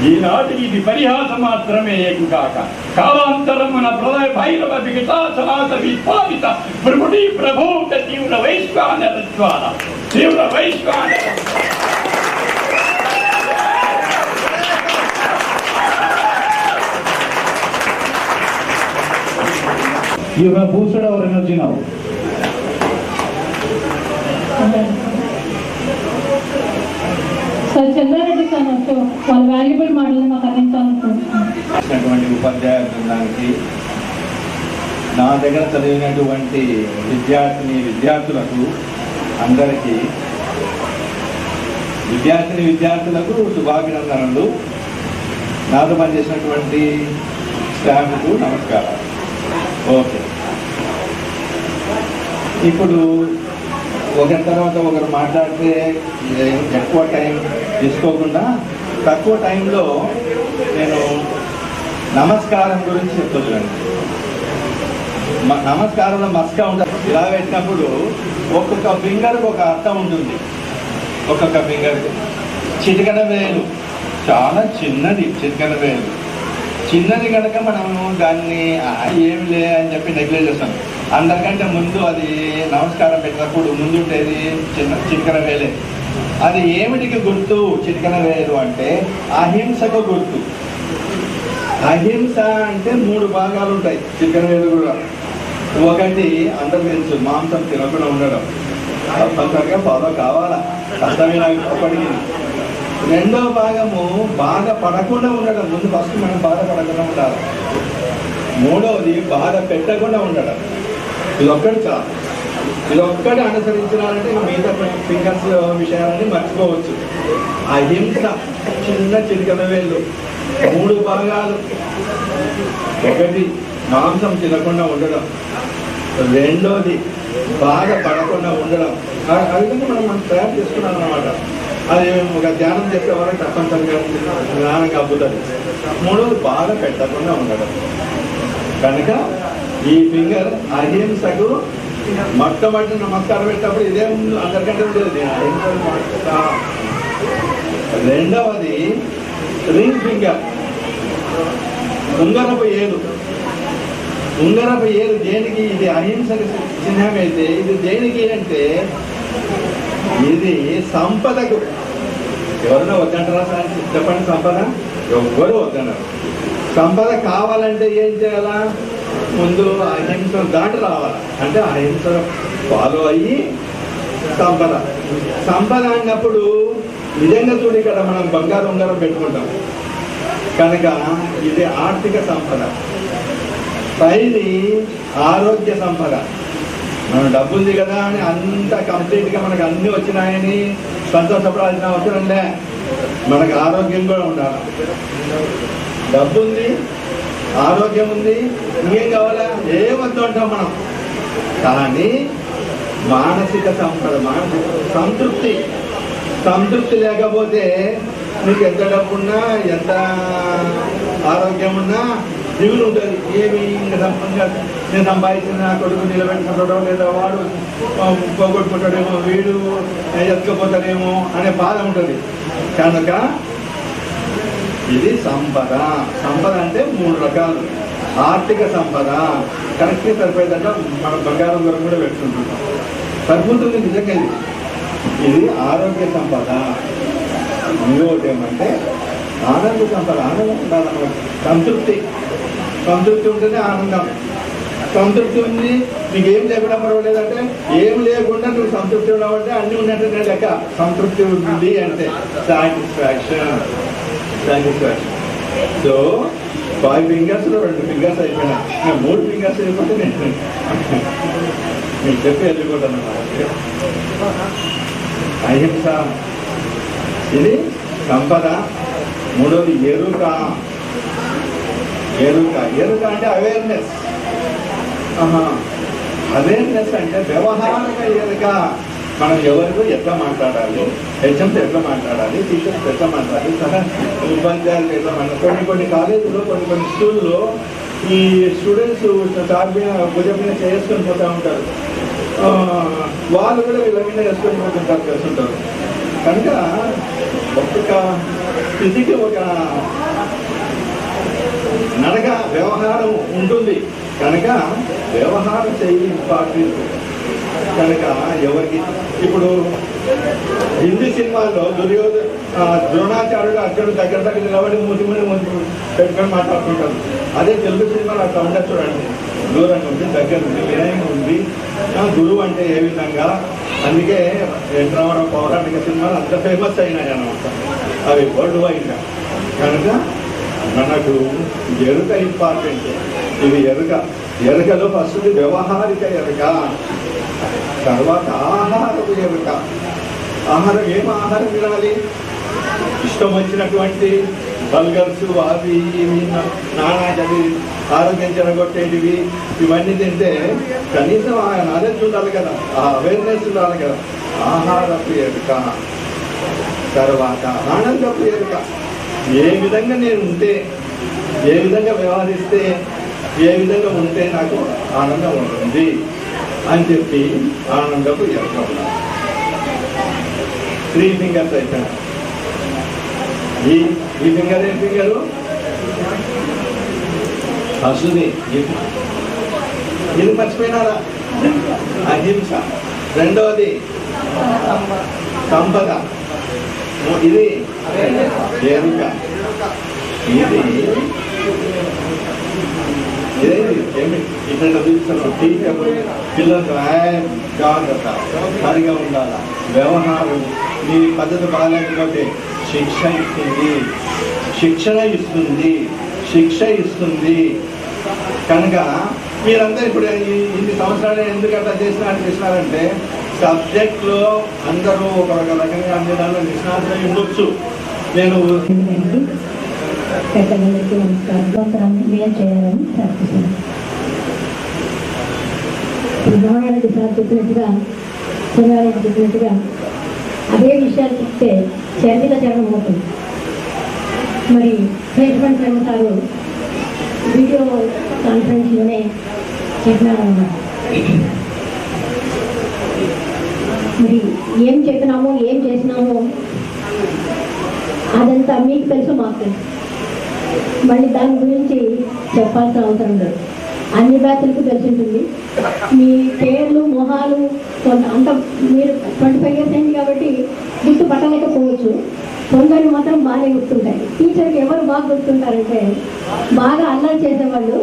ఈనాటి ఇది పరిహాసం మాత్రమే కాక కాలాంతరమున ప్రళయ భైరవ వికటాసనాత విస్ఫారిత భృగుడి ప్రభూత తీవ్ర వైశ్వానర జ్వాల తీవ్ర వైశ్వానర. You have boosted our energy now. Sir Chandrareddy sir వచ్చి వాళ్ళ వాల్యుబుల్ మాటలు మాకు అందించాలనుకుంటున్నాను. ఉపాధ్యాయ బృందానికి, నా దగ్గర చదివినటువంటి విద్యార్థులకు అందరికీ విద్యార్థులకు శుభాభినందనలు. నాతో పనిచేసినటువంటి స్టాఫ్కు నమస్కారం. ఓకే, ఇప్పుడు ఒకరి తర్వాత ఒకరు మాట్లాడితే ఎక్కువ టైం తీసుకోకుండా తక్కువ టైంలో నేను నమస్కారం గురించి చెప్తున్నాను. నమస్కారంలో మస్కా ఉంటుంది. ఇలా పెట్టినప్పుడు ఒక్కొక్క ఫింగర్కి ఒక అర్థం ఉంటుంది. ఒక్కొక్క ఫింగర్కి చిటికన వేలు చాలా చిన్నది. చిటికన వేలు చిన్నది కనుక మనము దాన్ని ఏమి లే అని చెప్పి నెగ్లెక్ట్ చేస్తాం. అందరికంటే ముందు అది నమస్కారం పెట్టినప్పుడు ముందు ఉండేది చిటికన వేలే. అది ఏమిటికి గుర్తు? చిటికన వేలు అంటే అహింసకు గుర్తు. అహింస అంటే 3 భాగాలు ఉంటాయి చిటికన వేలు కూడా. ఒకటి అందరూ తెలుసు, మాంసం తినకుండా ఉండడం. తప్పనిసరిగా ఫాలో కావాలా, కష్టమైన ఒకటికి. రెండో భాగము బాధ పడకుండా ఉండడం. ముందు ఫస్ట్ మనం బాధ పడకుండా ఉండాలి. మూడవది బాధ పెట్టకుండా ఉండడం. ఇదొక్కటి చాలు. ఇదొక్కటి అనుసరించాలంటే మిగతా ఫింగర్స్ విషయాలని మర్చిపోవచ్చు. అహింస చిన్న చిటికన వేళ్ళు 3 భాగాలు. ఒకటి మాంసం తినకుండా ఉండడం, రెండోది బాధ పడకుండా ఉండడం. ఆ విధంగా మనం తయారు చేసుకున్నాం అన్నమాట. అది ఒక ధ్యానం చేసే వరకు తప్పనిసరిగా జ్ఞానం కబ్బుతుంది. మూడోది బాధ పెట్టకుండా ఉండడం. కనుక ఈ ఫింగర్ అహింసకు మొట్టమొదటి నమస్కారం పెట్టినప్పుడు ఇదే ముందు అందరికంటే ఉండేది. రెండవది రింగ్ ఫింగర్, ఉంగరపు ఏలు. ఉంగరపు ఏలు దేనికి? ఇది అహింసకు చిహ్నం అయితే ఇది దేనికి అంటే ఇది సంపదకు. ఎవరైనా వద్దంటారా సార్? చెప్పండి. సంపద ఎవ్వరు వద్దన్నారు. సంపద కావాలంటే ఏం చేయాలా? ముందు అహింస దాటి రావాలి. అంటే అహింస ఫాలో అయ్యి సంపద అన్నప్పుడు నిజంగా చూడు, ఇక్కడ మనం బంగారు ఉంగరం పెట్టుకుంటాం కనుక ఇది ఆర్థిక సంపద. పైది ఆరోగ్య సంపద. మనం డబ్బు ఉంది కదా అని అంత కంప్లీట్గా మనకు అన్నీ వచ్చినాయని సంతోషపడాల్సిన అవసరం లే. మనకు ఆరోగ్యం కూడా ఉండాలి. డబ్బు ఉంది, ఆరోగ్యం ఉంది, ఇంకేం కావాలా? ఏమొద్దు అంటాం మనం. కానీ మానసిక సంపద, మానసిక సంతృప్తి లేకపోతే నీకు ఎంత డబ్బు ఉన్నా ఎంత ఆరోగ్యం ఉన్నా దిగులు ఉంటుంది. ఏమి నేను సంపాదించిన నా కొడుకు నిలబెట్టుకుంటాడో లేదా వాడు పోగొట్టుకుంటాడేమో, వీడు ఎత్తుకుపోతాడేమో అనే బాధ ఉంటుంది. కనుక ఇది సంపద. సంపద అంటే 3 రకాలు. ఆర్థిక సంపద కరెక్ట్గా సరిపోయేదంటే మన బంగారం ధర కూడా పెట్టుకుంటున్నాం, సరిపోతుంది నిజంగా. ఇది ఆరోగ్య సంపద. ఇంకోటి ఏమంటే ఆనంద సంపద. ఆనందం ఉండాలి మనకు. సంతృప్తి ఉంటేనే ఆనందం. సంతృప్తి ఉంది, నీకు ఏం లేకుండా పర్వాలేదంటే, ఏం లేకుండా నువ్వు సంతృప్తి ఉన్నావంటే అన్నీ ఉన్నట్టు లెక్క. సంతృప్తి ఉంది అంటే సాటిస్ఫాక్షన్. సో 5 ఫింగర్స్లో 2 ఫింగర్స్ అయిపోయినా, 3 ఫింగర్స్ అయిపోతే నేను మీకు చెప్పి వెళ్ళిపోతాను. అహింస ఇది సంపద. మూడోది ఎరుక. ఎరుక అంటే అవేర్నెస్. అవేర్నెస్ అంటే వ్యవహారిక ఎరుక. మనం ఎవరితో ఎట్లా మాట్లాడాలి, హెచ్ఎంతో ఎట్లా మాట్లాడాలి, టీచర్స్ ఎట్లా మాట్లాడాలి, ఉపాధ్యాయులు ఎట్లా మాట్లాడాలి. కొన్ని కాలేజీలో కొన్ని స్కూల్లో ఈ స్టూడెంట్స్ సార్ మీద భుజ మీద చేసుకొని పోతూ ఉంటారు. వాళ్ళు కూడా వీళ్ళ మీద వేసుకొని పోతుంటారు, చేస్తుంటారు. కనుక ఒక్కొక్క స్థితికి ఒక నడక వ్యవహారం ఉంటుంది. కనుక వ్యవహార శైలి ఇంపార్టెంట్. కనుక ఎవరికి ఇప్పుడు హిందీ సినిమాల్లో ద్రోణాచార్యుడు అర్జునుడు దగ్గర నిలబడి మూతి పెట్టుకొని మాట్లాడుతుంటారు. అదే తెలుగు సినిమాలో అట్లా ఉండదు చూడండి. దూరంగా ఉంది, దగ్గర ఉంది, వినయంగా ఉంది. గురువు అంటే ఏ విధంగా, అందుకే రామారావు పౌరాణిక సినిమాలు అంత ఫేమస్ అయినాయి అన్నమాట, అవి వరల్డ్ వైడ్గా. కనుక మనకు ఎరుక ఇంపార్టెంట్. ఇది ఎరుకలో ఫస్ట్ వ్యవహారిక ఎరుక, తర్వాత ఆహారపు ఎరుక. ఏం ఆహారం తినాలి? ఇష్టం వచ్చినటువంటి బల్గర్స్ అవి ఇవి నానాజవి ఆరోగ్యం చెడగొట్టేటివి ఇవన్నీ తింటే కనీసం ఆ నాలెడ్జ్ ఉండాలి కదా, ఆ అవేర్నెస్ ఉండాలి కదా. ఆహారపు ఎరుక. తర్వాత ఆనందపు ఎరుక. ఏ విధంగా నేను ఉంటే, ఏ విధంగా వ్యవహరిస్తే, ఏ విధంగా ఉంటే నాకు ఆనందం ఉంటుంది అని చెప్పి ఆనందపు ఎరుక ఉండాలి. 3 ఫింగర్స్ అయిపోయినా. ఈ ఫింగర్ ఏ ఫింగరు? అసలు ఇది మర్చిపోయినారా? అహింస. రెండవది సంపద. ఇది ఎరుక. ఇదేంటి ఇక్కడ చూపిస్తాను. టీచర్ పిల్లలకు జాగ్రత్త, సరిగా ఉండాలా, వ్యవహారం. మీ పద్ధతి బాగాలేకపోతే శిక్ష ఇస్తుంది. కనుక మీరందరూ ఇప్పుడు ఇన్ని సంవత్సరాలు ఎందుకు అట్లా చేసినారంటే సబ్జెక్ట్లో అందరూ ఒక రకంగా అన్ని దాంట్లో నిష్ణాతులై ఉండొచ్చు. నేను పెద్దలందరికీ నమస్కారం. వ్యయం చేయాలని ప్రార్థిస్తున్నాను. బ్రహ్మారెడ్డి సార్ చెప్పినట్టుగా, సూర్యారెడ్డి చెప్పినట్టుగా అదే విషయాలు చెప్తే చరిత్ర చరణం అవుతుంది. మరి ప్లేస్మెంట్ ప్రేమ సారు వీడియో కాన్ఫరెన్స్లోనే చెప్పినారన్నమాట. మరి ఏం చెప్పినామో ఏం చేసినామో అదంతా మీకు తెలుసు, మాకు తెలుసు. మళ్ళీ దాని గురించి చెప్పాల్సిన అవసరం లేదు. అన్ని బ్యాచ్లకు తెలిసి ఉంటుంది. మీ పేర్లు మొహాలు అంత మీరు 25 years అయింది కాబట్టి గుర్తు పట్టలేకపోవచ్చు. కొందరు మాత్రం బాగానే గుర్తుంటాయి. టీచర్కి ఎవరు బాగా గుర్తుంటారంటే బాగా అల్లరి చేసేవాళ్ళు,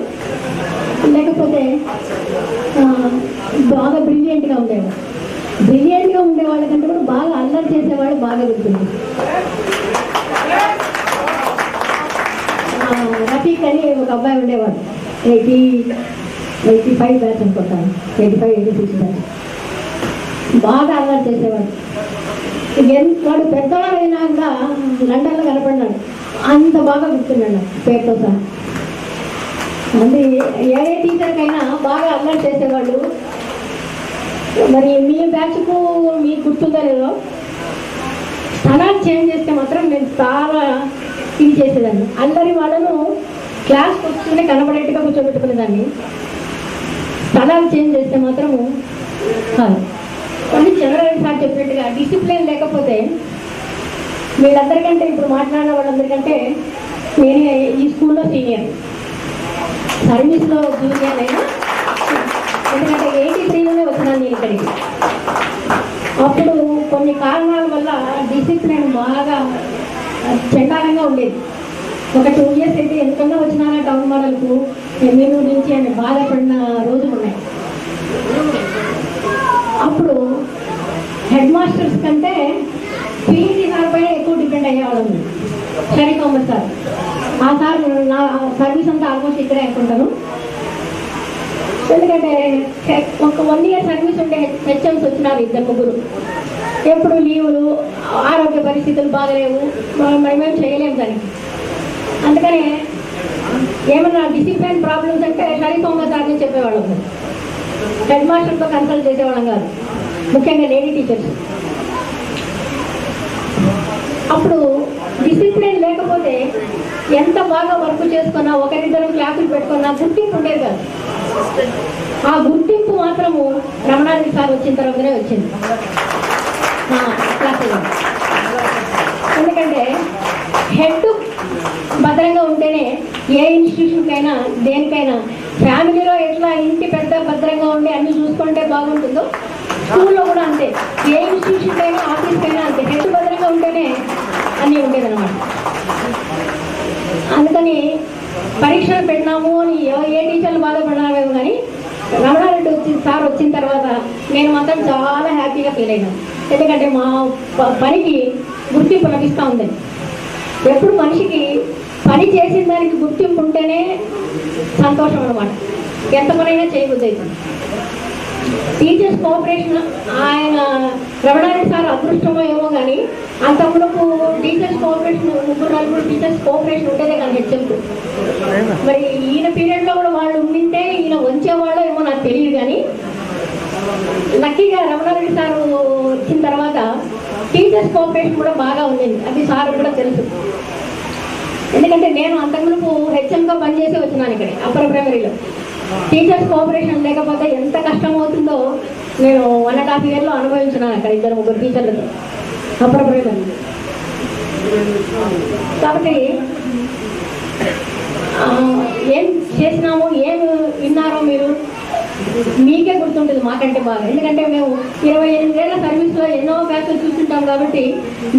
లేకపోతే బాగా బ్రిలియంట్గా ఉండేవాళ్ళు. బ్రిలియంట్గా ఉండే వాళ్ళకంటే కూడా బాగా అల్లరి చేసేవాళ్ళు బాగా గుర్తుంది. రఫీక్ అని ఒక అబ్బాయి ఉండేవాడు. 85 బ్యాచ్ అనుకుంటాను, 85-86 బ్యాచ్. బాగా అల్లరి చేసేవాడు. వాడు పెద్దవాడు అయినాక లండన్లో కనపడినాడు. అంత బాగా గుర్తున్నాడు పేరుతో సహా. అది ఏ టీచర్కైనా బాగా అల్లరి చేసేవాళ్ళు. మరి మీ బ్యాచ్కు మీకు గుర్తుందో లేదో, స్థలాలు చేంజ్ చేస్తే మాత్రం నేను చాలా ఇది చేసేదాన్ని. అందరి వాళ్ళను క్లాస్కి వస్తూనే కనబడేట్టుగా కూర్చోబెట్టుకునేదాన్ని. స్థలాలు చేంజ్ చేస్తే మాత్రము కాదు. కొన్ని చంద్రబాబు సార్ చెప్పినట్టుగా డిసిప్లిన్ లేకపోతే వీళ్ళందరికంటే, ఇప్పుడు మాట్లాడిన వాళ్ళందరికంటే నేనే ఈ స్కూల్లో సీనియర్, సర్వీస్లో జూనియర్ అయినా, ఎందుకంటే 83లోనే వచ్చినాను నేను ఇక్కడికి. అప్పుడు కొన్ని కారణాల వల్ల డిసిప్లిన్ బాగా చండాలంగా ఉండేది. ఒక 2 years అయితే ఎందుకన్నా వచ్చినారా టౌన్ మోడల్కు ఎమ్మెల్యే నుంచి అని బాధపడిన రోజులు ఉన్నాయి. అప్పుడు హెడ్ మాస్టర్స్ కంటే పీఈటీ సార్ పైన ఎక్కువ డిపెండ్ అయ్యేవాళ్ళం. హరికోమర్ సార్, ఆ సార్ నా సర్వీస్ అంతా ఆల్మోస్ట్ ఇక్కడే అనుకుంటాను. ఎందుకంటే ఒక 1 year సర్వీస్ ఉంటే హెచ్ఎంస్ వచ్చినారు 2-3. ఎప్పుడు లీవులు, ఆరోగ్య పరిస్థితులు బాగలేవు, మేమేం చేయలేము దానికి. అందుకని ఏమన్నా డిసిప్లిన్ ప్రాబ్లమ్స్ అంటే హరికోమర్ సార్ని చెప్పేవాళ్ళం. హెడ్ మాస్టర్తో కన్సల్ట్ చేసేవాళ్ళం కాదు, ముఖ్యంగా లేడీ టీచర్స్. అప్పుడు డిసిప్లిన్ లేకపోతే ఎంత బాగా వర్క్ చేసుకున్నా, ఒకరిద్దరు క్లాసులు పెట్టుకున్నా గుర్తింపు ఉండేది కాదు. ఆ గుర్తింపు మాత్రము రమణారెడ్డి సార్ వచ్చిన తర్వాతనే వచ్చింది క్లాసులో. ఎందుకంటే హెడ్ భద్రంగా ఉంటేనే ఏ ఇన్స్టిట్యూషన్కైనా దేనికైనా, ఫ్యామిలీలో ఎట్లా ఇంటి పెద్ద భద్రంగా ఉండి అన్ని చూసుకుంటే బాగుంటుందో స్కూల్లో కూడా అంతే. ఏ ఇన్స్టిట్యూషన్కైనా ఆఫీస్కైనా అంతే, హెడ్ భద్రంగా ఉంటేనే అన్నీ ఉండేదన్నమాట. అందుకని పరీక్షలు పెట్టినాము అని ఏ టీచర్లు బాధపడినామేమో కానీ రమణారెడ్డి సార్ వచ్చిన తర్వాత నేను మాత్రం చాలా హ్యాపీగా ఫీల్ అయినాను. ఎందుకంటే మా పనికి గుర్తింపు లభిస్తూ ఉంది. ఎప్పుడు మనిషికి పని చేసిన దానికి గుర్తింపు ఉంటేనే సంతోషం అన్నమాట, ఎంత పనైనా చేయబుద్ధి అవుతుంది. టీచర్స్ కోఆపరేషన్ ఆయన రమణారెడ్డి సార్ అదృష్టమో ఏమో కానీ అంతకుముందు టీచర్స్ కోఆపరేషన్ 3-4 టీచర్స్ కోఆపరేషన్ ఉండేదే కానీ హెచ్ఎంకు. మరి ఈయన పీరియడ్లో కూడా వాళ్ళు ఉండింటే ఈయన వంచేవాళ్ళో ఏమో నాకు తెలియదు. కానీ లక్కీగా రమణారెడ్డి సార్ వచ్చిన తర్వాత టీచర్స్ కోఆపరేషన్ కూడా బాగా ఉండేది, అది సార్ కూడా తెలుసు. ఎందుకంటే నేను అంతకుముందు హెచ్ఎంగా పనిచేసి వచ్చినాను ఇక్కడ అప్పర్ ప్రైమరీలో. టీచర్స్ కోఆపరేషన్ లేకపోతే ఎంత కష్టం అవుతుందో నేను 1.5 yearలో అనుభవించినాను అక్కడ 2-3 టీచర్లతో అప్పర్ ప్రైమరీ. కాబట్టి ఏం చేసినామో ఏం విన్నారో మీరు మీకే గుర్తుంటుంది మాకంటే బాగా. ఎందుకంటే మేము 28 ఏళ్ల సర్వీస్లో ఎన్నో బ్యాచ్లు చూస్తుంటాం కాబట్టి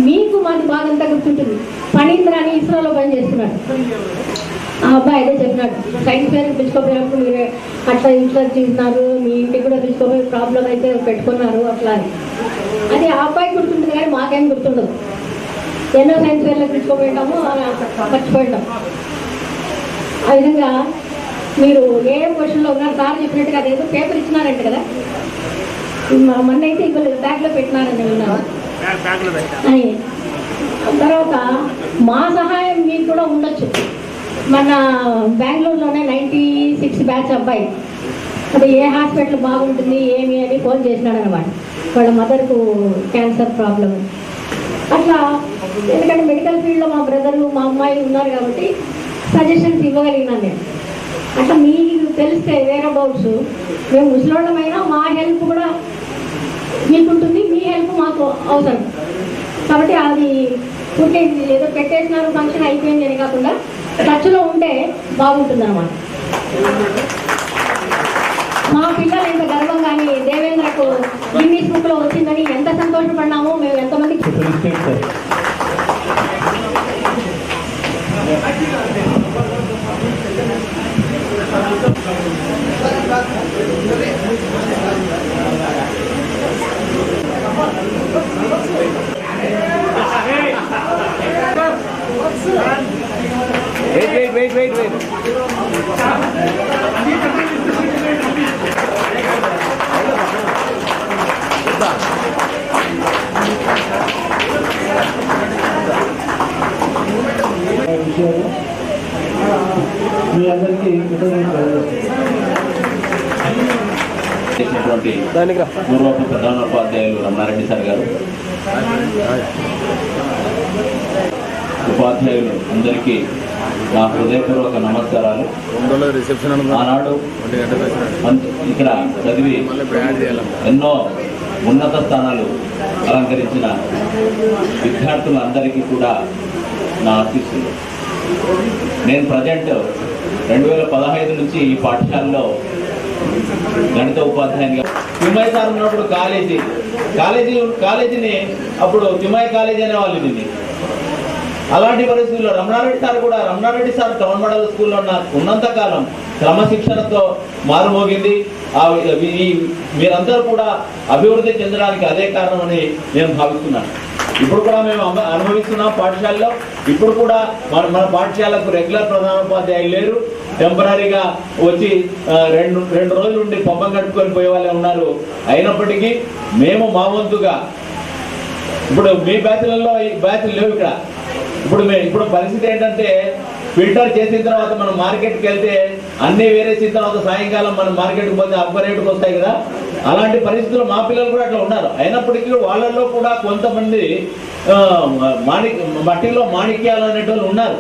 మీకు మాకు బాగా అంతా గుర్తుంటుంది. ఫణీంద్ర అని ఇస్రోలో పనిచేస్తున్నాడు, ఆ అబ్బాయి అదే చెప్పినాడు, సైన్స్ ఫేర్ పిలుచుకోపోయినప్పుడు మీరు అట్లా ఇంట్లో చూసినారు, మీ ఇంటికి కూడా పిలుచుకోపోయి ప్రాబ్లం అయితే పెట్టుకున్నారు అట్లా అని. అది ఆ అబ్బాయి గుర్తుంటుంది కానీ మాకేం గుర్తుండదు. ఎన్నో సైన్స్ ఫేర్లో పిలుచుకోపోయింటాము, మర్చిపోయింటాం. ఆ విధంగా మీరు ఏ క్వశ్చన్లో ఉన్నారు సార్ చెప్పినట్టుగా అదేదో పేపర్ ఇచ్చినారంట కదా, మొన్న అయితే ఇవ్వలేదు, బ్యాగ్లో పెట్టినారని విన్నాను. అని తర్వాత మా సహాయం మీకు కూడా ఉండొచ్చు. మన బెంగళూరులోనే 96 బ్యాచ్ అబ్బాయి అది ఏ హాస్పిటల్ బాగుంటుంది ఏమి అని ఫోన్ చేసినాడు అనమాట. వాళ్ళ మదర్కు క్యాన్సర్ ప్రాబ్లం అట్లా. ఎందుకంటే మెడికల్ ఫీల్డ్లో మా బ్రదరు మా అమ్మాయి ఉన్నారు కాబట్టి సజెషన్స్ ఇవ్వగలిగినాను నేను. అట్లా మీకు తెలిస్తే వేరే అబౌట్స్ మేము ముసలోళ్ళమైనా మా హెల్ప్ కూడా మీకుంటుంది, మీ హెల్ప్ మాకు అవసరం. కాబట్టి అది ఉంటే ఏదో పెట్టేసినారు ఫంక్షన్ అయిపోయింది అని కాకుండా టచ్లో ఉంటే బాగుంటుంది అన్నమాట. మా పిల్లలు ఎంత గర్వంగాని దేవేంద్రకు గిన్నీస్ బుక్లో వచ్చిందని ఎంత సంతోషపడినామో మేము ఎంతమంది. Wait. మీ అందరికీ చేసినటువంటి పూర్వపు ప్రధానోపాధ్యాయులు రమణారెడ్డి సార్ గారు, ఉపాధ్యాయులు అందరికీ నా హృదయపూర్వక నమస్కారాలు. ఆనాడు ఇక్కడ చదివి ఎన్నో ఉన్నత స్థానాలు అలంకరించిన విద్యార్థులందరికీ కూడా నా ఆశీస్సులు. నేను ప్రజెంట్ 2015 నుంచి ఈ పాఠశాలలో గణిత ఉపాధ్యాయునిగా, తిమ్మయ్య సార్ ఉన్నప్పుడు కాలేజీని అప్పుడు తిమ్మయ్య కాలేజీ అనేవాళ్ళు దీన్ని. అలాంటి పరిస్థితుల్లో రమణారెడ్డి సార్ టౌన్ మోడల్ స్కూల్లో ఉన్నంత కాలం క్రమశిక్షణతో మారుమోగింది. మీరందరూ కూడా అభివృద్ధి చెందడానికి అదే కారణమని నేను భావిస్తున్నాను. ఇప్పుడు కూడా మేము అనుభవిస్తున్నాం పాఠశాలలో. ఇప్పుడు కూడా మన పాఠశాలకు రెగ్యులర్ ప్రధానోపాధ్యాయులు లేరు, టెంపరీగా వచ్చి రెండు రోజులు ఉండి పంపం కట్టుకొని పోయే వాళ్ళే ఉన్నారు. అయినప్పటికీ మేము మా వంతుగా, ఇప్పుడు మీ బ్యాచ్లలో ఈ బ్యాచ్లు లేవు ఇక్కడ. ఇప్పుడు పరిస్థితి ఏంటంటే, ఫిల్టర్ చేసిన తర్వాత మనం మార్కెట్కి వెళ్తే అన్నీ వేరేసిన తర్వాత సాయంకాలం మనం మార్కెట్కి పోతే అబ్బ రేటుకు వస్తాయి కదా. అలాంటి పరిస్థితులు మా పిల్లలు కూడా అట్లా ఉన్నారు. అయినప్పటికీ వాళ్ళల్లో కూడా కొంతమంది మట్టిలో మాణిక్యాలు అనేటోళ్ళు ఉన్నారు.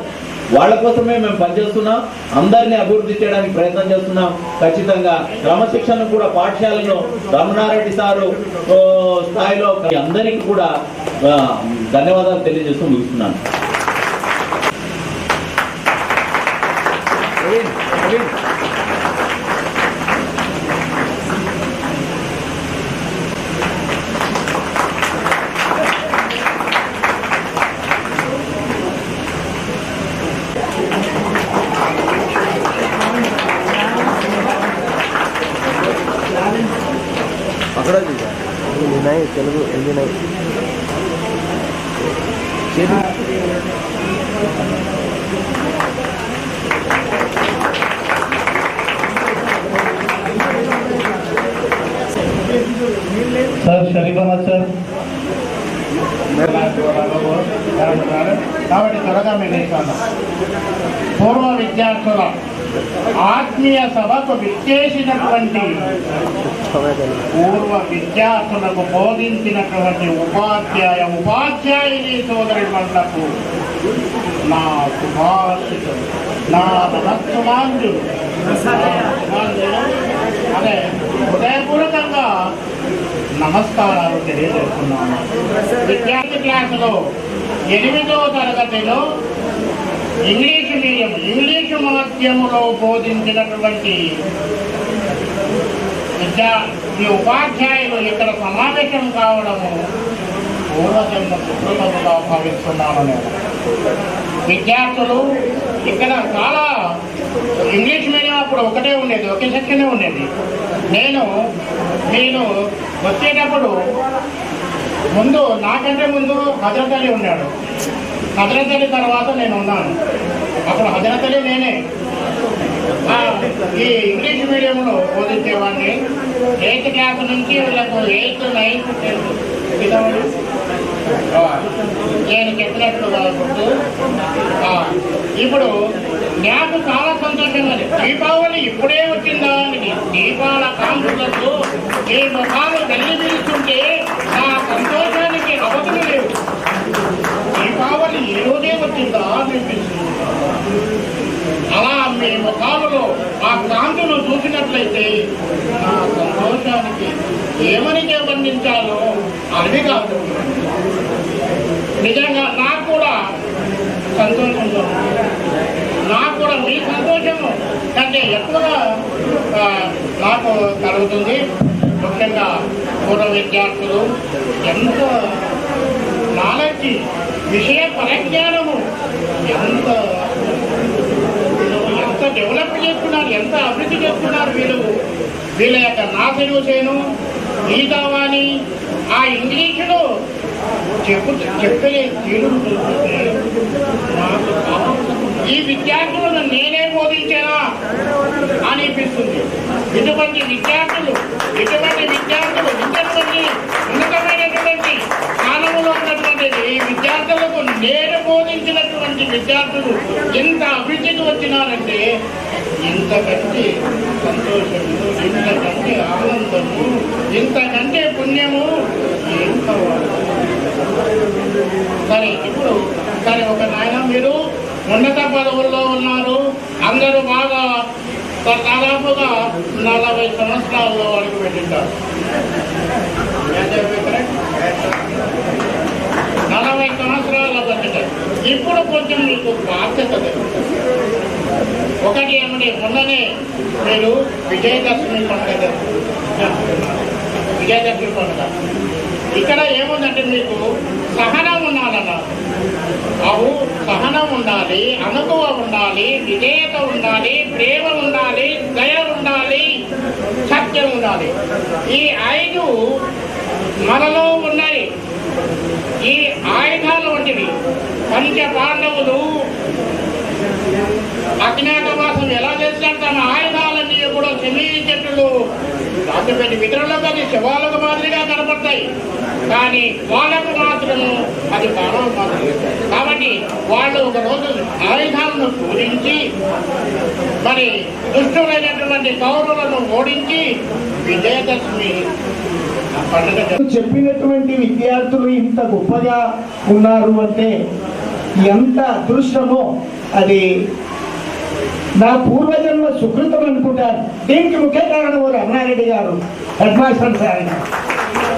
వాళ్ళ కోసమే మేము పనిచేస్తున్నాం. అందరినీ అభివృద్ధి చేయడానికి ప్రయత్నం చేస్తున్నాం. ఖచ్చితంగా క్రమశిక్షణ కూడా పాఠశాలను రమణారెడ్డి సారు స్థాయిలో అందరికీ కూడా ధన్యవాదాలు తెలియజేస్తూ ముగిస్తున్నాను. అక్కడ తెలుగు హిందీ నై సార్ షరీఫ్ అహ్మద్ సార్. కాబట్టి త్వరగా మేము పూర్వ విద్యార్థుల ఆత్మీయ సభకు విచ్చేసినటువంటి పూర్వ విద్యార్థులకు బోధించినటువంటి ఉపాధ్యాయుని సోదరులకు నా శుభాశిషులు, నా నమస్సుమాంజులు, అదే హృదయపూర్వకంగా నమస్కారాలు తెలియజేస్తున్నాను. విద్యార్థి క్లాసులో 8వ తరగతిలో ఇంగ్లీషు మాధ్యమంలో బోధించినటువంటి ఈ ఉపాధ్యాయులు ఇక్కడ సమావేశం కావడము పూర్వజన్మ సుకృతముగా భావిస్తున్నాను నేను. విద్యార్థులు ఇక్కడ చాలా ఇంగ్లీష్ మీడియం అప్పుడు ఒకటే ఉండేది, ఒకే సెక్షనే ఉండేది. నేను వచ్చేటప్పుడు నాకంటే ముందు హజరత్ అలీ ఉన్నాడు. హజరత్ అలీ తర్వాత నేను ఉన్నాను. అప్పుడు హజరత్ అలీ నేనే ఈ ఇంగ్లీష్ మీడియంలో బోధించేవాడిని. 8th క్లాస్ నుంచి వీళ్ళకు 8th, 9th, 10th నేను చెప్పినట్లుగా ఇప్పుడు నాకు చాలా సంతోషంగా దీపావళి ఇప్పుడే వచ్చిందా అని దీపాల కాంతులతో ఈ ముఖాలు వెళ్ళి పిలుస్తుంటే నా సంతోషానికి అవధులు లేవు. దీపావళి ఈ రోజే వచ్చిందా అనిపిస్తుంది. అలా మీ ముఖాలలో ఆ కాంతులు చూసినట్లయితే నా సంతోషానికి ఏమని వర్ణించాలో అది కాదు. నిజంగా నాకు కూడా సంతోషంగా, నాకు కూడా మీ సంతోషము కంటే ఎక్కువగా నాకు కలుగుతుంది. ముఖ్యంగా పూర్వ విద్యార్థులు ఎంత నాలెడ్జ్, విషయ పరిజ్ఞానము ఎంత డెవలప్ చేస్తున్నారు, ఎంత అభివృద్ధి చేస్తున్నారు వీళ్ళ యొక్క నాశను సేను గీతావాణి ఆ ఇంగ్లీషులో చెప్పలే తీరును చూస్తుంటే ఈ విద్యార్థులను నేనే బోధించానా అనిపిస్తుంది. ఇటువంటి విద్యార్థులు ఉన్నతమైనటువంటి స్థానంలో ఉన్నటువంటి ఈ విద్యార్థులకు నేను బోధించినటువంటి విద్యార్థులు ఎంత అభివృద్ధికి వచ్చినారంటే ఇంతకంటే సంతోషము, ఇంతకంటే ఆనందము, ఇంతకంటే పుణ్యము ఏం కావాలి. సరే ఒక నాయన మీరు ఉన్నత పదవుల్లో ఉన్నారు, అందరూ బాగా దాదాపుగా 40 సంవత్సరాల్లో అడుగు పెట్టింటారు. 40 సంవత్సరాల్లో పెట్టింటారు. ఇప్పుడు కొంచెం మీకు బాధ్యత లేదు. చూడండి, మొన్ననే మీరు విజయదశమి పండుగ విజయదశమి పండుగ ఇక్కడ ఏముందంటే మీకు సహనం ఉండాలన్నారు. సహనం ఉండాలి, అనుభవం ఉండాలి, విధేయత ఉండాలి, ప్రేమ ఉండాలి, దయ ఉండాలి, సత్యం ఉండాలి. ఈ 5 మనలో ఉన్నాయి. ఈ ఆయుధాలు వంటివి. పంచ పాండవులు అజ్ఞాతవాసం ఎలా చేశారు? తమ ఆయుధాలన్నీ కూడా చెమీ చెట్టులు దాచిపెట్టి వితరణలో అది శవాలకు మాదిరిగా కనపడతాయి, కానీ వాళ్ళకు మాత్రము అది బాణం మాత్రమే. కాబట్టి వాళ్ళు ఒక రోజు ఆయుధాలను పూజించి మరి దుష్టులైనటువంటి కౌరవులను ఓడించి విజయదశమి చెప్పినటువంటి విద్యార్థులు ఇంత గొప్పగా ఉన్నారు అంటే ఎంత అదృష్టమో అది నా పూర్వజన్మ సుకృతం అనుకుంటారు. దీనికి ముఖ్య కారణం రమణారెడ్డి గారు, హెడ్ మాస్టర్ సార్.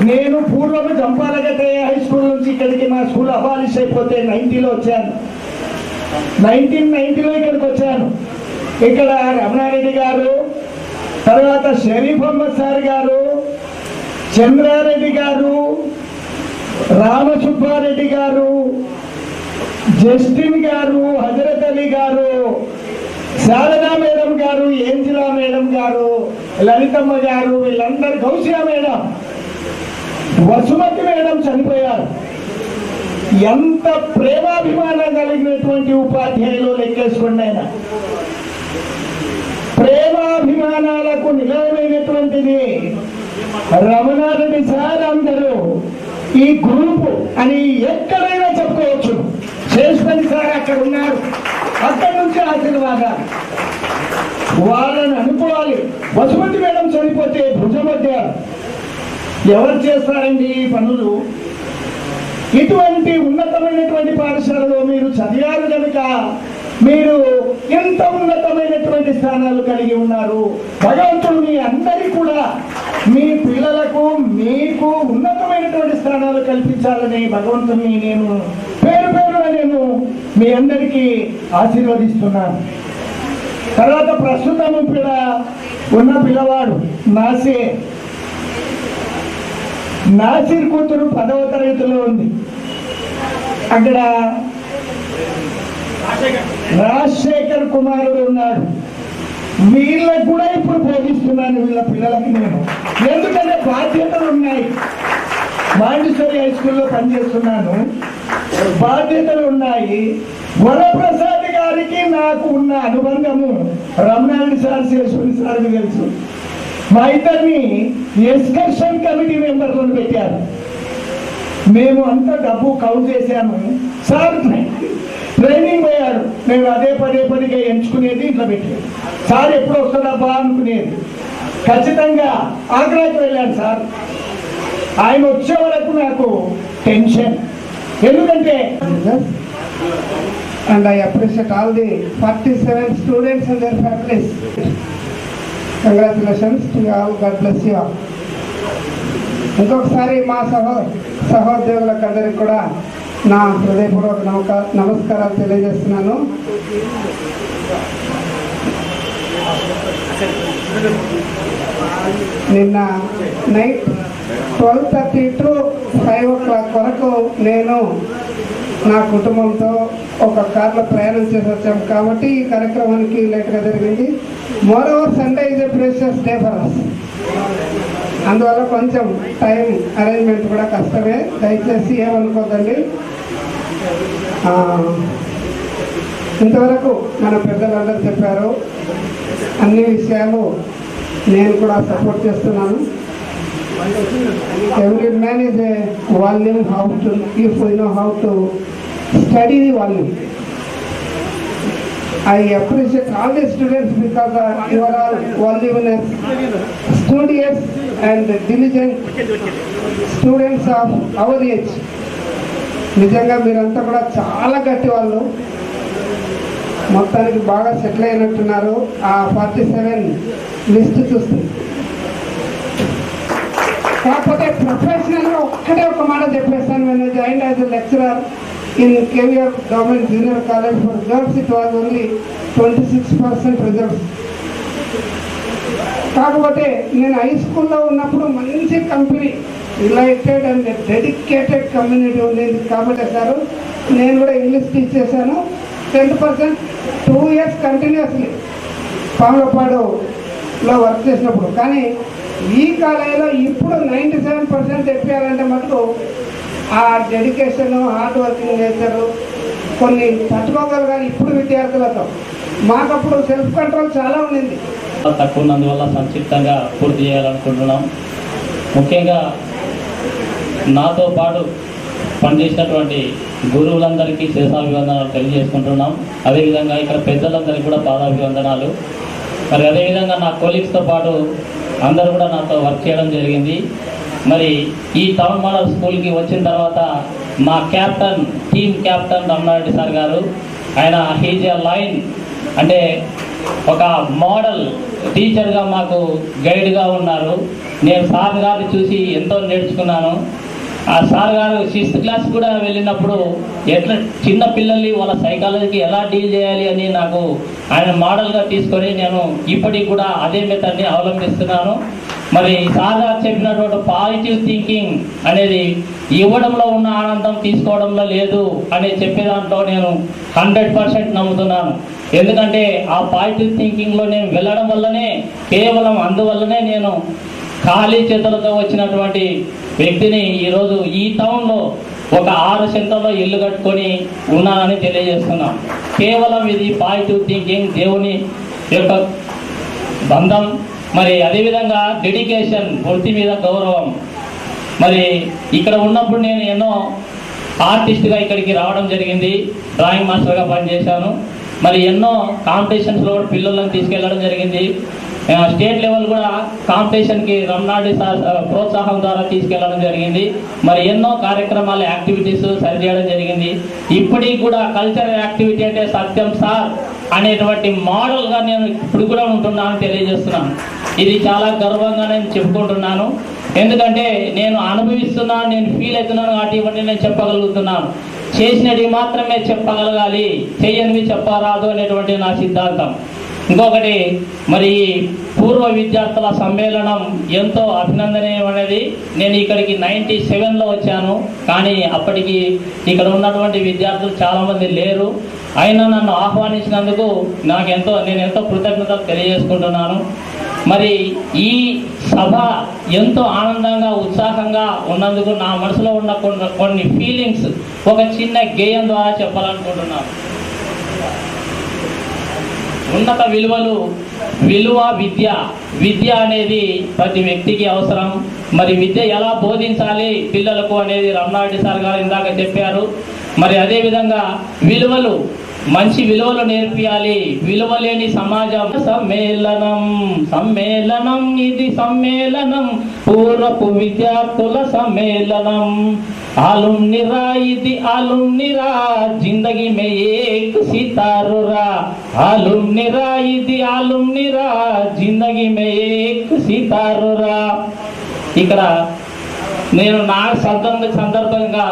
నేను పూర్వము జంపాలగట్టయ్య హై స్కూల్ నుంచి ఇక్కడికి మా స్కూల్ అబాలిష్ అయిపోతే 90లో వచ్చాను. 1990లో ఇక్కడికి వచ్చాను. ఇక్కడ రమణారెడ్డి గారు, తర్వాత షరీఫ్ అహ్మద్ సార్ గారు, చంద్రారెడ్డి గారు, రామసుబ్బారెడ్డి గారు, జస్టిన్ గారు, హజరత్ అలీ గారు, శారదా మేడం గారు, ఏంజిలా మేడం గారు, లలితమ్మ గారు, వీళ్ళందరూ, గౌసియా మేడం, వసుమతి మేడం చనిపోయారు. ఎంత ప్రేమాభిమానం కలిగినటువంటి ఉపాధ్యాయులు లెక్కేసుకోండి. ఆయన ప్రేమాభిమానాలకు నిలవైనటువంటిది రమణారెడ్డి సార్. అందరూ ఈ గ్రూపు అని ఎక్కడైనా చెప్పుకోవచ్చు. శేషపల్లి సార్ అక్కడ ఉన్నారు, అక్కడి నుంచి ఆశీర్వాదాలు వాళ్ళని అనుకోవాలి. వసుమతి మేడం చనిపోతే భుజమధ్యాలు ఎవరు చేస్తారండి ఈ పనులు? ఇటువంటి ఉన్నతమైనటువంటి పాఠశాలలో మీరు చదివారు కనుక మీరు ఎంత ఉన్నతమైనటువంటి స్థానాలు కలిగి ఉన్నారు. భగవంతుడు మీ అందరికీ కూడా, మీ పిల్లలకు, మీకు ఉన్నతమైనటువంటి స్థానాలు కల్పించాలని భగవంతుని నేను పేరు పేరున నేను మీ అందరికీ ఆశీర్వదిస్తున్నాను. తర్వాత ప్రస్తుతం ఉన్న పిల్లవాడు నాసిర్ కూతురు 10వ తరగతిలో ఉంది. అక్కడ రాజశేఖర్ కుమారుడు ఉన్నాడు. వీళ్ళకు కూడా ఇప్పుడు బోధిస్తున్నాను వీళ్ళ పిల్లలకి నేను, ఎందుకంటే బాధ్యతలు ఉన్నాయి. మాండేశ్వరి హై స్కూల్లో పనిచేస్తున్నాను, బాధ్యతలు ఉన్నాయి. వరప్రసాద్ గారికి నాకు ఉన్న అనుబంధము రమణారెడ్డి సార్, శేషపల్లి సార్కి తెలుసు. మా ఇద్దరిని ఎక్స్కర్షన్ కమిటీ మెంబర్లను పెట్టారు. మేము అంతా డబ్బు కౌంట్ చేశాము. సార్ ట్రైనింగ్ పోయాడు, నేను అదే పదే ఎంచుకునేది, ఇంట్లో పెట్టాను. సార్ ఎప్పుడు వస్తాడబ్బా అనుకునేది. ఖచ్చితంగా ఆగ్రాకి వెళ్ళాను సార్. ఆయన వచ్చే వరకు నాకు టెన్షన్, ఎందుకంటే and I appreciate all the 47 students and their families. Congratulations to you all. God bless you all. ఇంకొకసారి మా సహోద్యోగులకు అందరికీ కూడా నా హృదయపూర్వక నమస్కారాలు తెలియజేస్తున్నాను. నిన్న నైట్ 12:30 to 5 o'clock వరకు నేను నా కుటుంబంతో ఒక కార్లో ప్రయాణం చేసి వచ్చాము కాబట్టి ఈ కార్యక్రమానికి లేట్గా జరిగింది. Moreover Sunday is a precious day for us. అందువల్ల కొంచెం టైం అరేంజ్మెంట్ కూడా కష్టమే, దయచేసి ఏమనుకోదండి. ఇంతవరకు మన పెద్దలందరూ చెప్పారు, అన్ని విషయాలు నేను కూడా సపోర్ట్ చేస్తున్నాను. Every man is a volume, how to, if we know how to study the volume. I appreciate all the students because you are all voluminous, studious and diligent students of our age. నిజంగా మీరంతా కూడా చాలా గట్టి వాళ్ళు, మొత్తానికి బాగా సెటిల్ అయినట్టున్నారు. ఆ 47 లిస్ట్ చూస్తుంది. కాకపోతే ప్రొఫెషనల్గా ఒక్కటే ఒక మాట చెప్పేస్తాను. నేను join as a lecturer In KVR Government Junior College for Girls, it was only 26% results. కాకపోతే నేను హై స్కూల్లో ఉన్నప్పుడు మంచి company, related and dedicated community ఉండేది కాబట్టి సార్ నేను కూడా ఇంగ్లీష్ టీచ్ చేశాను. 10% 2 years కంటిన్యూస్లీ పాములపాడులో వర్క్ చేసినప్పుడు. కానీ ఈ కాలేజీలో ఇప్పుడు 97% తెప్పారంటే మటుకు ఆ డెడికేషన్, హార్డ్ వర్కింగ్ నేచరు కొన్ని తట్టుకోగలగాలి ఇప్పుడు విద్యార్థులతో. మాకప్పుడు సెల్ఫ్ కంట్రోల్ చాలా ఉండింది. తక్కువ ఉన్నందువల్ల సంక్షిప్తంగా పూర్తి చేయాలనుకుంటున్నాం. ముఖ్యంగా నాతో పాటు పనిచేసినటువంటి గురువులందరికీ శేషాభివందనాలు తెలియజేసుకుంటున్నాం. అదేవిధంగా ఇక్కడ పెద్దలందరికీ కూడా పాదాభివందనాలు. మరి అదేవిధంగా నా కొలీగ్స్తో పాటు అందరూ కూడా నాతో వర్క్ చేయడం జరిగింది. మరి ఈ టౌన్ మోడల్ స్కూల్కి వచ్చిన తర్వాత మా captain, team captain Ramanareddy sir గారు, ఆయన హీజ్ ఎ లైన్ అంటే ఒక మోడల్ టీచర్గా మాకు గైడ్గా ఉన్నారు. నేను సార్ గారిని చూసి ఎంతో నేర్చుకున్నాను. ఆ సార్ గారు 6th క్లాస్ కూడా వెళ్ళినప్పుడు ఎట్లా చిన్న పిల్లల్ని వాళ్ళ సైకాలజీకి ఎలా డీల్ చేయాలి అని నాకు ఆయన మోడల్గా తీసుకొని నేను ఇప్పటికి కూడా అదే మెథడ్ని అవలంబిస్తున్నాను. మరి సార్ గారు చెప్పినటువంటి పాజిటివ్ థింకింగ్ అనేది ఇవ్వడంలో ఉన్న ఆనందం తీసుకోవడంలో లేదు అని చెప్పే దాంట్లో నేను 100% నమ్ముతున్నాను. ఎందుకంటే ఆ పాజిటివ్ థింకింగ్లో నేను వెళ్ళడం వల్లనే, కేవలం అందువల్లనే నేను ఖాళీ చేతులతో వచ్చినటువంటి వ్యక్తిని ఈరోజు ఈ టౌన్లో ఒక 6 సెంటర్లో ఇల్లు కట్టుకొని ఉన్నానని తెలియజేస్తున్నాం. కేవలం ఇది పాజిటివ్ థింకింగ్, దేవుని యొక్క బంధం, మరి అదేవిధంగా డెడికేషన్, వృత్తి మీద గౌరవం. మరి ఇక్కడ ఉన్నప్పుడు నేను ఎన్నో ఆర్టిస్ట్గా ఇక్కడికి రావడం జరిగింది. డ్రాయింగ్ మాస్టర్గా పనిచేశాను. మరి ఎన్నో కాంపిటీషన్స్లో కూడా పిల్లలను తీసుకెళ్ళడం జరిగింది. స్టేట్ లెవెల్ కూడా కాంపిటీషన్కి రమణారెడ్డి సార్ ప్రోత్సాహం ద్వారా తీసుకెళ్ళడం జరిగింది. మరి ఎన్నో కార్యక్రమాలు, యాక్టివిటీస్ సరిచేయడం జరిగింది. ఇప్పటికి కూడా కల్చరల్ యాక్టివిటీ అంటే సత్యం సార్ అనేటువంటి మోడల్గా నేను ఇప్పుడు కూడా ఉంటున్నానని తెలియజేస్తున్నాను. ఇది చాలా గర్వంగా నేను చెప్పుకుంటున్నాను. ఎందుకంటే నేను అనుభవిస్తున్నాను, నేను ఫీల్ అవుతున్నాను కాబట్టి ఇవన్నీ నేను చెప్పగలుగుతున్నాను. చేసినవి మాత్రమే చెప్పగలగాలి, చేయనివి చెప్పరాదు అనేటువంటి నా సిద్ధాంతం. ఇంకొకటి, మరి పూర్వ విద్యార్థుల సమ్మేళనం ఎంతో అభినందనీయమైనది. నేను ఇక్కడికి 97లో వచ్చాను, కానీ అప్పటికి ఇక్కడ ఉన్నటువంటి విద్యార్థులు చాలామంది లేరు. అయినా నన్ను ఆహ్వానించినందుకు నేను ఎంతో కృతజ్ఞతలు తెలియజేసుకుంటున్నాను. మరి ఈ సభ ఎంతో ఆనందంగా, ఉత్సాహంగా ఉన్నందుకు నా మనసులో ఉన్న కొన్ని ఫీలింగ్స్ ఒక చిన్న గేయం ద్వారా చెప్పాలనుకుంటున్నాను. ఉన్నత విలువ విద్య అనేది ప్రతి వ్యక్తికి అవసరం. మరి విద్య ఎలా బోధించాలి పిల్లలకు అనేది రమణారెడ్డి సార్ గారు ఇందాక చెప్పారు. మరి అదేవిధంగా మంచి విలువలు నేర్పియాలి. విలువలేని సమాజం. సమ్మేళనం ఇది సమ్మేళనం, పూర్వపు విద్యార్థుల సమ్మేళనం. ఆలుమ్నిరా ఇది ఆలుమ్నిరా, జిందగీ మే ఏక్ సితారురా. ఆలుమ్నిరా ఇది ఆలుమ్నిరా, జిందగీ మే ఏక్ సితారురా. ఇక్కడ నేను నా సందర్భంగా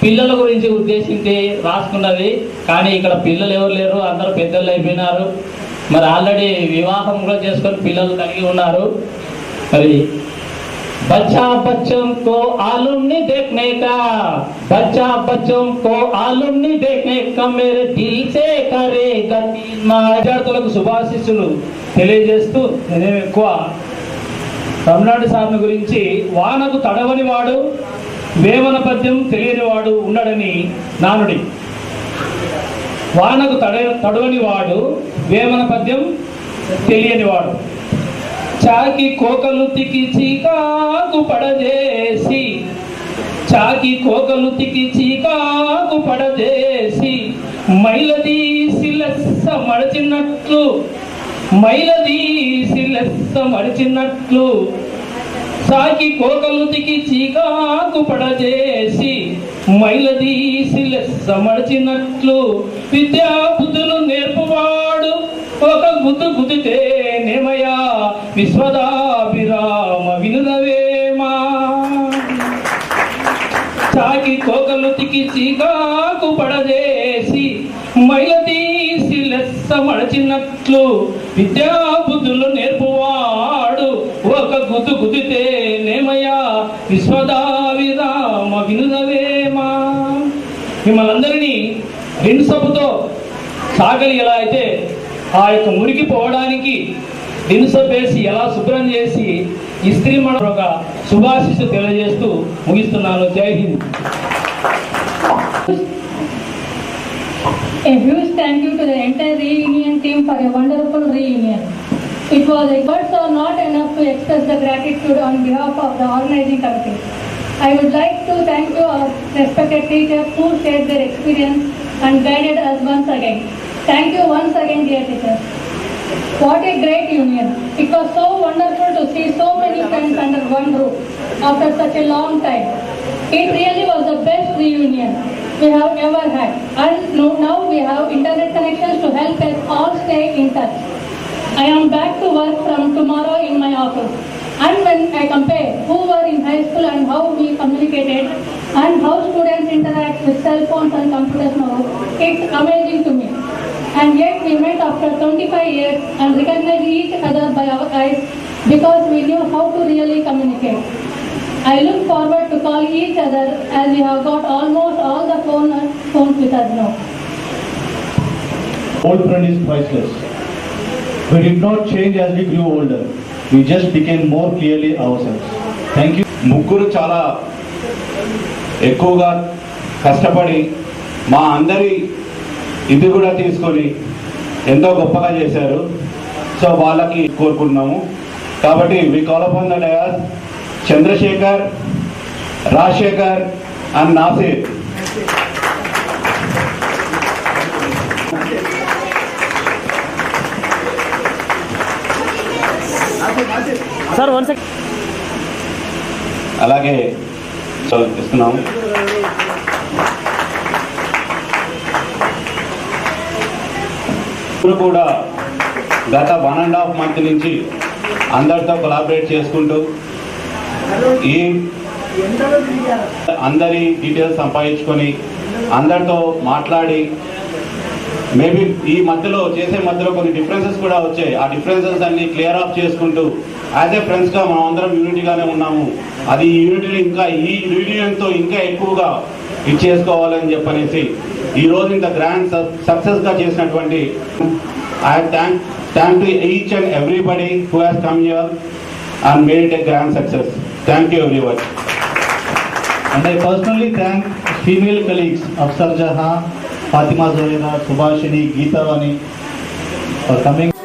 పిల్లల గురించి ఉద్దేశించి రాసుకున్నది. కానీ ఇక్కడ పిల్లలు ఎవరు లేరు, అందరూ పెద్దలు అయిపోయినారు. మరి ఆల్రెడీ వివాహం కూడా చేసుకొని పిల్లలు కలిగి ఉన్నారు. మరి बच्चा बच्चों को आलुमनी देखने का, बच्चा बच्चों को आलुमनी देखने का मेरे दिल से करेगा तीन. విద్యార్థులకు శుభాశీస్సులు తెలియజేస్తూ నేనేం ఎక్కువ రమణారెడ్డి సార్ని గురించి, వానకు తడవని వాడు, వేమన పద్యం తెలియని వాడు ఉండడని నానుడి. వానకు తడవని వాడు, వేమన పద్యం తెలియని వాడు. చాకి కోకలు తికి చీకాకు పడజేసి, చాకి కోకలు తికి చీకాకు పడజేసి, మైలదీసి లెస్స మడిచినట్లు, మైలదీసి లెస్స మడిచినట్లు, సాకి కోకలు తికి చీకాకు పడజేసి, మైలదీసి లెస్స మడిచినట్లు, విద్యా బుద్ధులు నేర్పువాడు ఒక గుద్దు గుద్దితే నేమయా, విశ్వదాభిరామ వినురవేమా. కాకి కోకలు తికి చీకాకు పడదేసి మైల తీసి లెస్స మడచినట్లు విద్యా బుద్ధులు నేర్పువాడు ఒక గుద్దు గుద్దితే నేమయ్యా విశ్వదావిరామ వినుదవేమా. మిమ్మల్ని అందరినీ రెండు సబ్బుతో సాగలి ఎలా అయితే ఆ యొక్క మురికి పోవడానికి దినుసప్ వేసి ఎలా శుభ్రం చేసి ఇస్త్రీ మన ఒక శుభాశిస్సు తెలియజేస్తూ ముగిస్తున్నాను. జై Hind. A huge thank you to the entire reunion team for a wonderful reunion. It was words are not enough to express the gratitude on behalf of the organizing committee. I would like to thank you our respected teachers who shared their experience and guided us once again. Thank you once again, dear teachers. What a great union. It was so wonderful to see so many friends under one roof after such a long time. It really was the best reunion we have ever had. And now we have internet connections to help us all stay in touch. I am back to work from tomorrow in my office. And when I compare who were in high school and how we communicated and how students interact with cell phones and computers now, it's amazing to me. And yet we met after 25 years and recognized each other by our eyes because we knew how to really communicate. I look forward to call each other as we have got almost all the phones with us now. Old friend is priceless. We did not change as we grew older. We just became more clearly ourselves. Thank you. ముగ్గురు చాలా ఎక్కువగా కష్టపడి మా అందరి ఇది కూడా తీసుకొని ఎంతో గొప్పగా చేశారు. సో వాళ్ళకి కోరుకుంటున్నాము. కాబట్టి we call upon the dais Chandrashekar, Rajashekar and Nasir. Sir one second. అలాగే ఇస్తున్నాము. ఇప్పుడు కూడా గత 1.5 month నుంచి అందరితో కొలాబరేట్ చేసుకుంటూ ఈ అందరి డీటెయిల్స్ సంపాదించుకొని అందరితో మాట్లాడి మేబీ ఈ మధ్యలో కొన్ని డిఫరెన్సెస్ కూడా వచ్చాయి. ఆ డిఫరెన్సెస్ అన్ని క్లియర్ ఆఫ్ చేసుకుంటూ యాజ్ ఏ ఫ్రెండ్స్గా మనం అందరం యూనిటీగానే ఉన్నాము. అది ఈ యూనిటీని ఇంకా ఈ యూనియన్తో ఇంకా ఎక్కువగా ఇచ్చేసుకోవాలని చెప్పనేసి ఈరోజు ఇంత గ్రాండ్ సక్సెస్గా చేసినటువంటి I thank to each and everybody who has come here and made it a grand success. Thank you everyone. And I personally thank female colleagues Afsar Jahan, Fatima Zohera, Subhashini, Geeta Vani for coming.